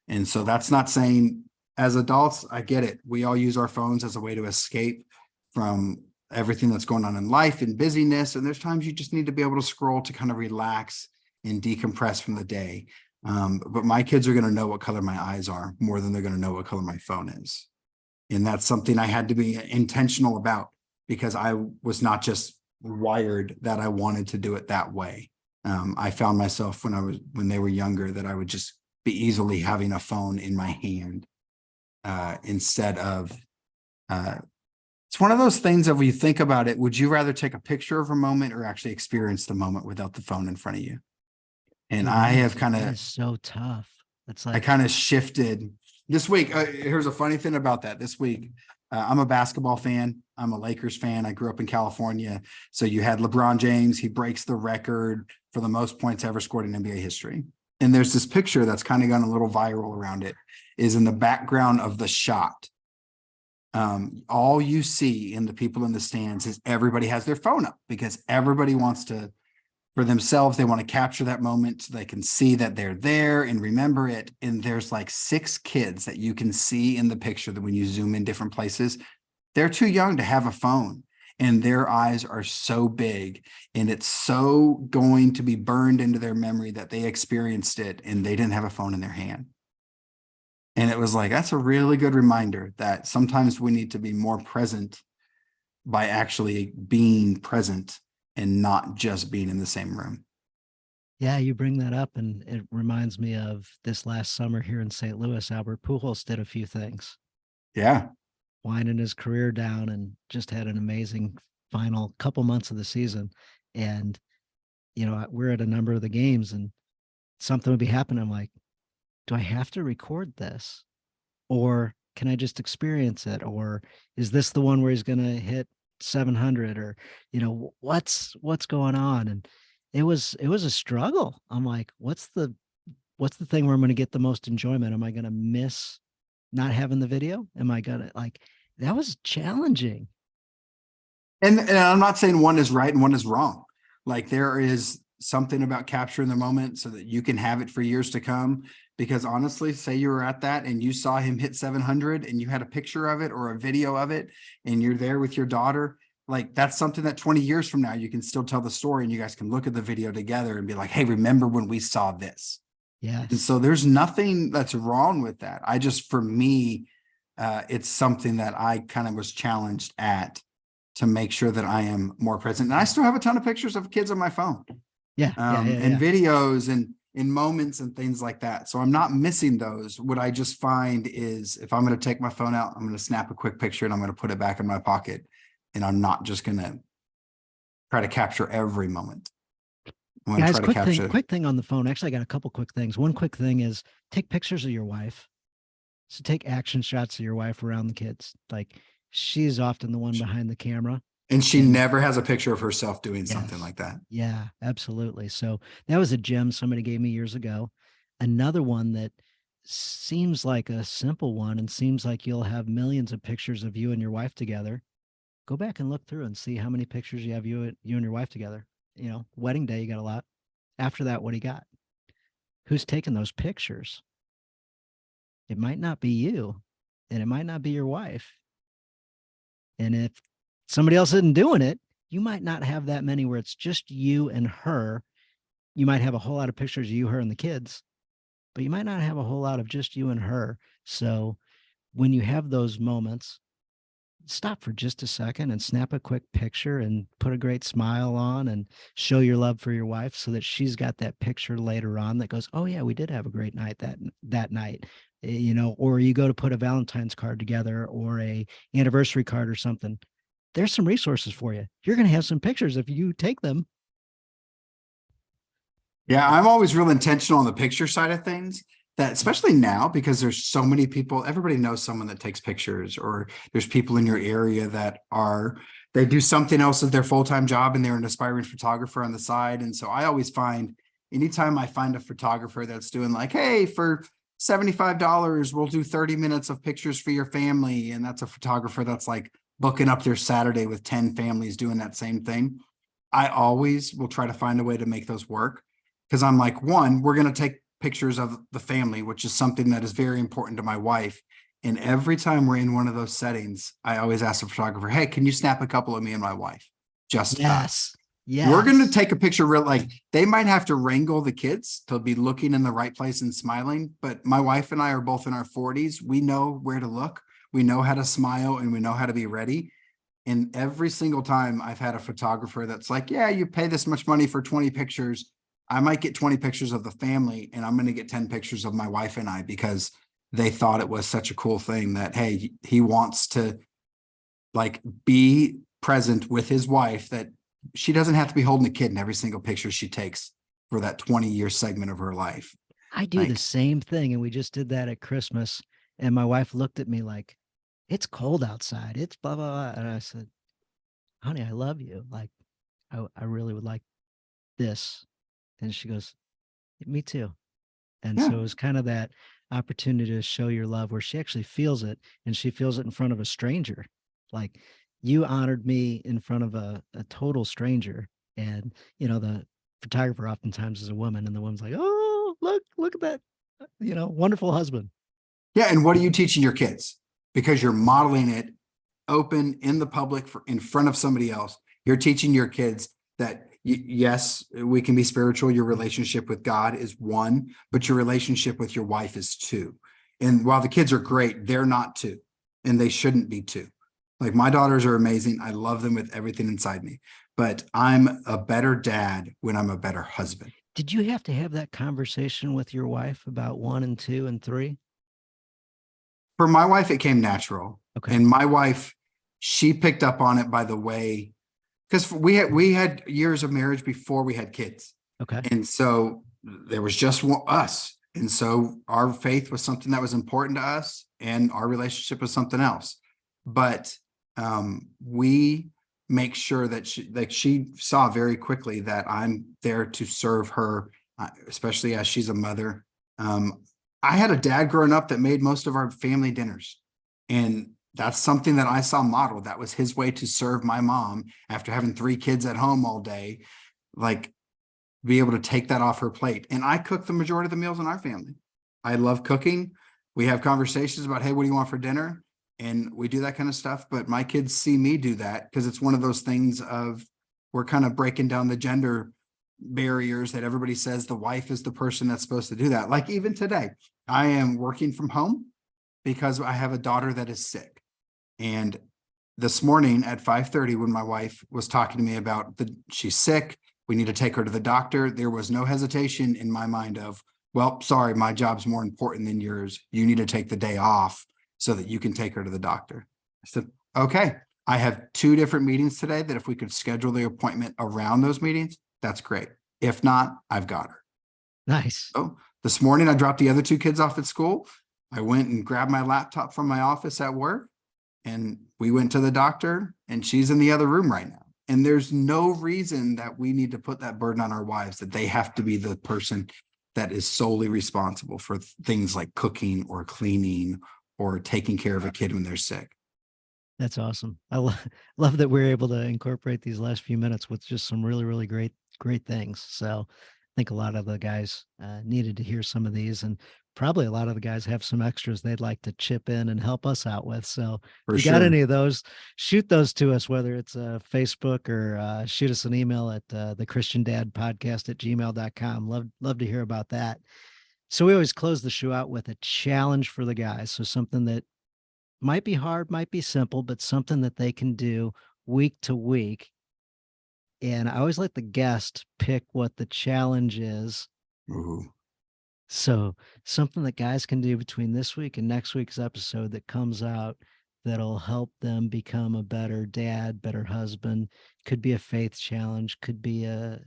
And so that's not saying, as adults, I get it. We all use our phones as a way to escape from everything that's going on in life and busyness. And there's times you just need to be able to scroll to kind of relax and decompress from the day. But my kids are going to know what color my eyes are more than they're going to know what color my phone is. And that's something I had to be intentional about, because I was not just wired that I wanted to do it that way. I found myself when they were younger, that I would just be easily having a phone in my hand instead of, it's one of those things that when you think about it, would you rather take a picture of a moment or actually experience the moment without the phone in front of you? And Dude, I have that is so tough. It's I like, kind of shifted this week. Here's a funny thing about that. This week, I'm a basketball fan. I'm a Lakers fan. I grew up in California. So you had LeBron James. He breaks the record for the most points ever scored in NBA history. And there's this picture that's kind of gone a little viral around it, is in the background of the shot. All you see in the people in the stands is everybody has their phone up, because everybody wants to for themselves. They want to capture that moment so they can see that they're there and remember it. And there's like 6 kids that you can see in the picture that when you zoom in different places, they're too young to have a phone and their eyes are so big and it's so going to be burned into their memory that they experienced it and they didn't have a phone in their hand. And it was like, that's a really good reminder that sometimes we need to be more present by actually being present and not just being in the same room. Yeah, you bring that up, and it reminds me of this last summer here in St. Louis. Albert Pujols did a few things, Yeah. winding his career down, and just had an amazing final couple months of the season. And we're at a number of the games, and something would be happening. I'm like, do I have to record this, or can I just experience it, or is this the one where he's going to hit 700, or what's going on? And it was a struggle. I'm like, what's the thing where I'm going to get the most enjoyment? Am I going to miss not having the video? Am I going to that was challenging. And I'm not saying one is right and one is wrong. Like there is something about capturing the moment so that you can have it for years to come. Because honestly, say you were at that and you saw him hit 700 and you had a picture of it or a video of it and you're there with your daughter, like that's something that 20 years from now, you can still tell the story and you guys can look at the video together and be like, hey, remember when we saw this? And Yes. so there's nothing that's wrong with that. I just, for me, it's something that I kind of was challenged at to make sure that I am more present. And I still have a ton of pictures of kids on my phone, and Yeah. videos and in moments and things like that. So I'm not missing those. What I just find is if I'm going to take my phone out, I'm going to snap a quick picture and I'm going to put it back in my pocket. And I'm not just going to try to capture every moment. I'm going to Guys, try to capture. quick thing on the phone. Actually, I got a couple quick things. One quick thing is take pictures of your wife. So take action shots of your wife around the kids. Like she's often the one behind the camera. And she And never has a picture of herself doing something yes, like that. yeah, absolutely. So that was a gem somebody gave me years ago. Another one that seems like a simple one and seems like you'll have millions of pictures of you and your wife together. Go back and look through and see how many pictures you have you and your wife together. Wedding day, you got a lot. After that, what do you got? Who's taking those pictures? It might not be you, and it might not be your wife. And if somebody else isn't doing it, you might not have that many where it's just you and her. You might have a whole lot of pictures of you, her, and the kids, but you might not have a whole lot of just you and her. So when you have those moments, stop for just a second and snap a quick picture and put a great smile on and show your love for your wife so that she's got that picture later on that goes, oh yeah, we did have a great night that night. Or you go to put a Valentine's card together or a anniversary card or something. There's some resources for you. You're going to have some pictures if you take them. Yeah, I'm always real intentional on the picture side of things, that especially now because there's so many people, everybody knows someone that takes pictures, or there's people in your area that they do something else as their full-time job and they're an aspiring photographer on the side. And so I always find anytime I find a photographer that's doing like, hey, for $75, we'll do 30 minutes of pictures for your family. And that's a photographer that's like booking up their Saturday with 10 families doing that same thing. I always will try to find a way to make those work. Because I'm like, one, we're going to take pictures of the family, which is something that is very important to my wife. And every time we're in one of those settings, I always ask the photographer, hey, can you snap a couple of me and my wife? Just us. Yes. We're going to take a picture real, like they might have to wrangle the kids to be looking in the right place and smiling. But my wife and I are both in our 40s. We know where to look. We know how to smile and we know how to be ready. And every single time I've had a photographer that's like, yeah, you pay this much money for 20 pictures. I might get 20 pictures of the family and I'm going to get 10 pictures of my wife and I, because they thought it was such a cool thing that, hey, he wants to like be present with his wife, that she doesn't have to be holding a kid in every single picture she takes for that 20-year segment of her life. I do the same thing. And we just did that at Christmas. And my wife looked at me like, it's cold outside. It's blah, blah, blah. And I said, honey, I love you. Like, I really would like this. And she goes, me too. And Yeah. so it was kind of that opportunity to show your love where she actually feels it, and she feels it in front of a stranger. Like you honored me in front of a total stranger. And, photographer oftentimes is a woman, and the woman's like, "Oh, look at that, wonderful husband." Yeah. And what are you teaching your kids? Because you're modeling it open in the public in front of somebody else. You're teaching your kids that yes, we can be spiritual. Your relationship with God is one, but your relationship with your wife is two. And while the kids are great, they're not two, and they shouldn't be two. Like my daughters are amazing. I love them with everything inside me, but I'm a better dad when I'm a better husband. Did you have to have that conversation with your wife about 1 and 2 and 3? For my wife, it came natural. Okay. And my wife, she picked up on it by the way, because we had years of marriage before we had kids. Okay. And so there was just us. And so our faith was something that was important to us, and our relationship was something else. But we make sure that she saw very quickly that I'm there to serve her, especially as she's a mother. I had a dad growing up that made most of our family dinners. And that's something that I saw modeled. That was his way to serve my mom after having 3 kids at home all day, like be able to take that off her plate. And I cook the majority of the meals in our family. I love cooking. We have conversations about, hey, what do you want for dinner? And we do that kind of stuff. But my kids see me do that because it's one of those things of we're kind of breaking down the gender barriers that everybody says the wife is the person that's supposed to do that. Like even today, I am working from home because I have a daughter that is sick. And this morning at 5:30, when my wife was talking to me about she's sick, we need to take her to the doctor, there was no hesitation in my mind of, well, sorry, my job's more important than yours. You need to take the day off so that you can take her to the doctor. I said, okay, I have 2 different meetings today that if we could schedule the appointment around those meetings, that's great. If not, I've got her. Nice. So this morning, I dropped the other 2 kids off at school. I went and grabbed my laptop from my office at work, and we went to the doctor, and she's in the other room right now. And there's no reason that we need to put that burden on our wives, that they have to be the person that is solely responsible for things like cooking or cleaning or taking care of a kid when they're sick. That's awesome. Love that we're able to incorporate these last few minutes with just some really, really great things. So I think a lot of the guys needed to hear some of these, and probably a lot of the guys have some extras they'd like to chip in and help us out with. So For if you got sure. any of those, shoot those to us, whether it's Facebook or shoot us an email at the Christian Dad Podcast at gmail.com. Love to hear about that. So we always close the show out with a challenge for the guys. So something that might be hard, might be simple, but something that they can do week to week. And I always let the guest pick what the challenge is. Ooh. So something that guys can do between this week and next week's episode that comes out that'll help them become a better dad, better husband. Could be a faith challenge, could be a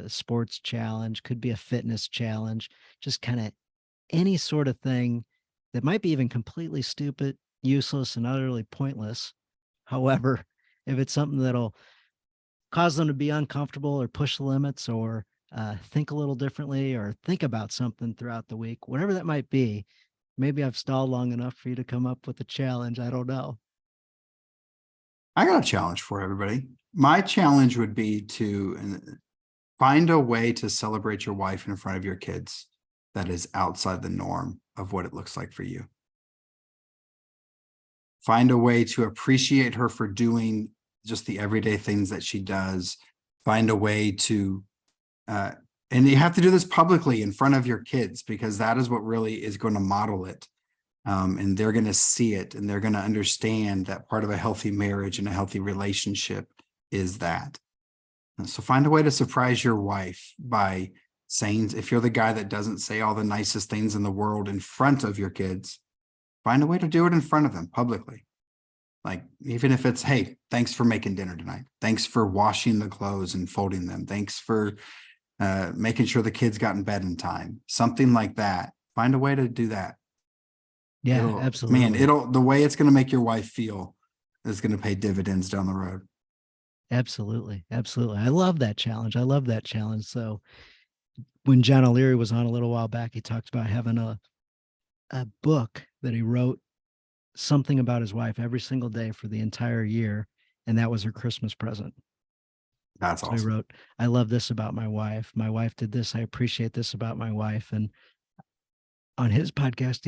sports challenge, could be a fitness challenge, just kind of any sort of thing that might be even completely stupid, useless, and utterly pointless. However, if it's something that'll cause them to be uncomfortable or push the limits or think a little differently or think about something throughout the week, whatever that might be, maybe I've stalled long enough for you to come up with a challenge. I don't know. I got a challenge for everybody. My challenge would be to find a way to celebrate your wife in front of your kids that is outside the norm of what it looks like for you. Find a way to appreciate her for doing just the everyday things that she does. Find a way to, and you have to do this publicly in front of your kids, because that is what really is going to model it. And they're going to see it, and they're going to understand that part of a healthy marriage and a healthy relationship is that. And so find a way to surprise your wife by saying, if you're the guy that doesn't say all the nicest things in the world in front of your kids, find a way to do it in front of them publicly. Like, even if it's, hey, thanks for making dinner tonight. Thanks for washing the clothes and folding them. Thanks for making sure the kids got in bed in time. Something like that. Find a way to do that. Yeah, absolutely. The way it's going to make your wife feel is going to pay dividends down the road. Absolutely. Absolutely. I love that challenge. I love that challenge. So when John O'Leary was on a little while back, he talked about having a book that he wrote something about his wife every single day for the entire year. And that was her Christmas present. That's So he awesome. wrote, I love this about my wife. My wife did this. I appreciate this about my wife. And on his podcast,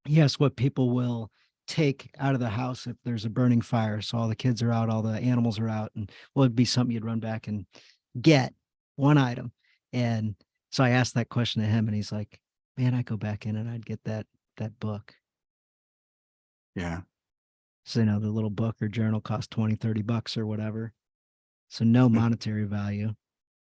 yes, what people will take out of the house if there's a burning fire. So all the kids are out, all the animals are out, and what would be something you'd run back and get one item. And so I asked that question to him, and he's like, man, I go back in and I'd get that book. Yeah. So, the little book or journal cost 20, $30 or whatever. So no Good. monetary value,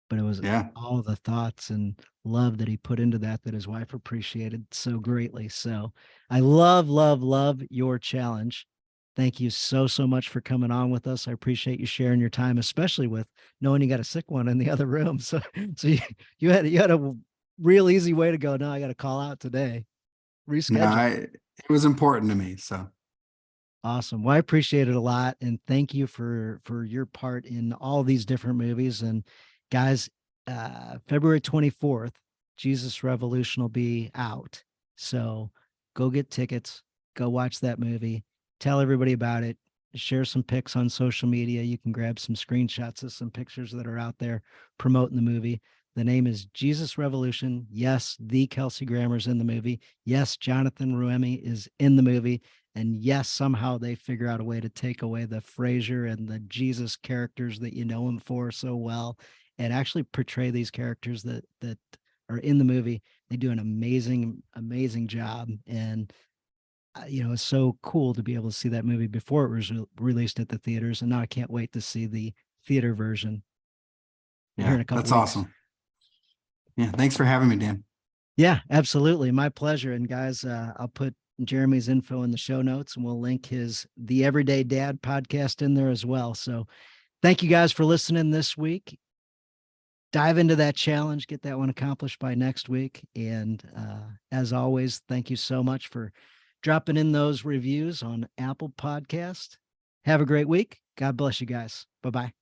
but it was Yeah. all the thoughts and love that he put into that his wife appreciated so greatly. So I love, love, love your challenge. Thank you so, so much for coming on with us. I appreciate you sharing your time, especially with knowing you got a sick one in the other room. So you had a real easy way to go. No, I got to call out today, No, reschedule. it was important to me. So Awesome. Well, I appreciate it a lot, and thank you for your part in all these different movies. And guys, February 24th, Jesus Revolution will be out. So go get tickets, go watch that movie, tell everybody about it, share some pics on social media. You can grab some screenshots of some pictures that are out there promoting the movie. The name is Jesus Revolution. Yes, the Kelsey Grammer's in the movie. Yes, Jonathan Ruemi is in the movie. And yes, somehow they figure out a way to take away the Frasier and the Jesus characters that you know him for so well, and actually portray these characters that are in the movie. They do an amazing, amazing job, and it's so cool to be able to see that movie before it was released at the theaters, and now I can't wait to see the theater version here yeah, in a couple that's weeks. awesome. Yeah. Thanks for having me, Dan. Yeah, absolutely. My pleasure. And guys, I'll put Jeremy's info in the show notes, and we'll link his The Everyday Dad podcast in there as well. So thank you guys for listening this week. Dive into that challenge, get that one accomplished by next week. And as always, thank you so much for dropping in those reviews on Apple Podcast. Have a great week. God bless you guys. Bye-bye.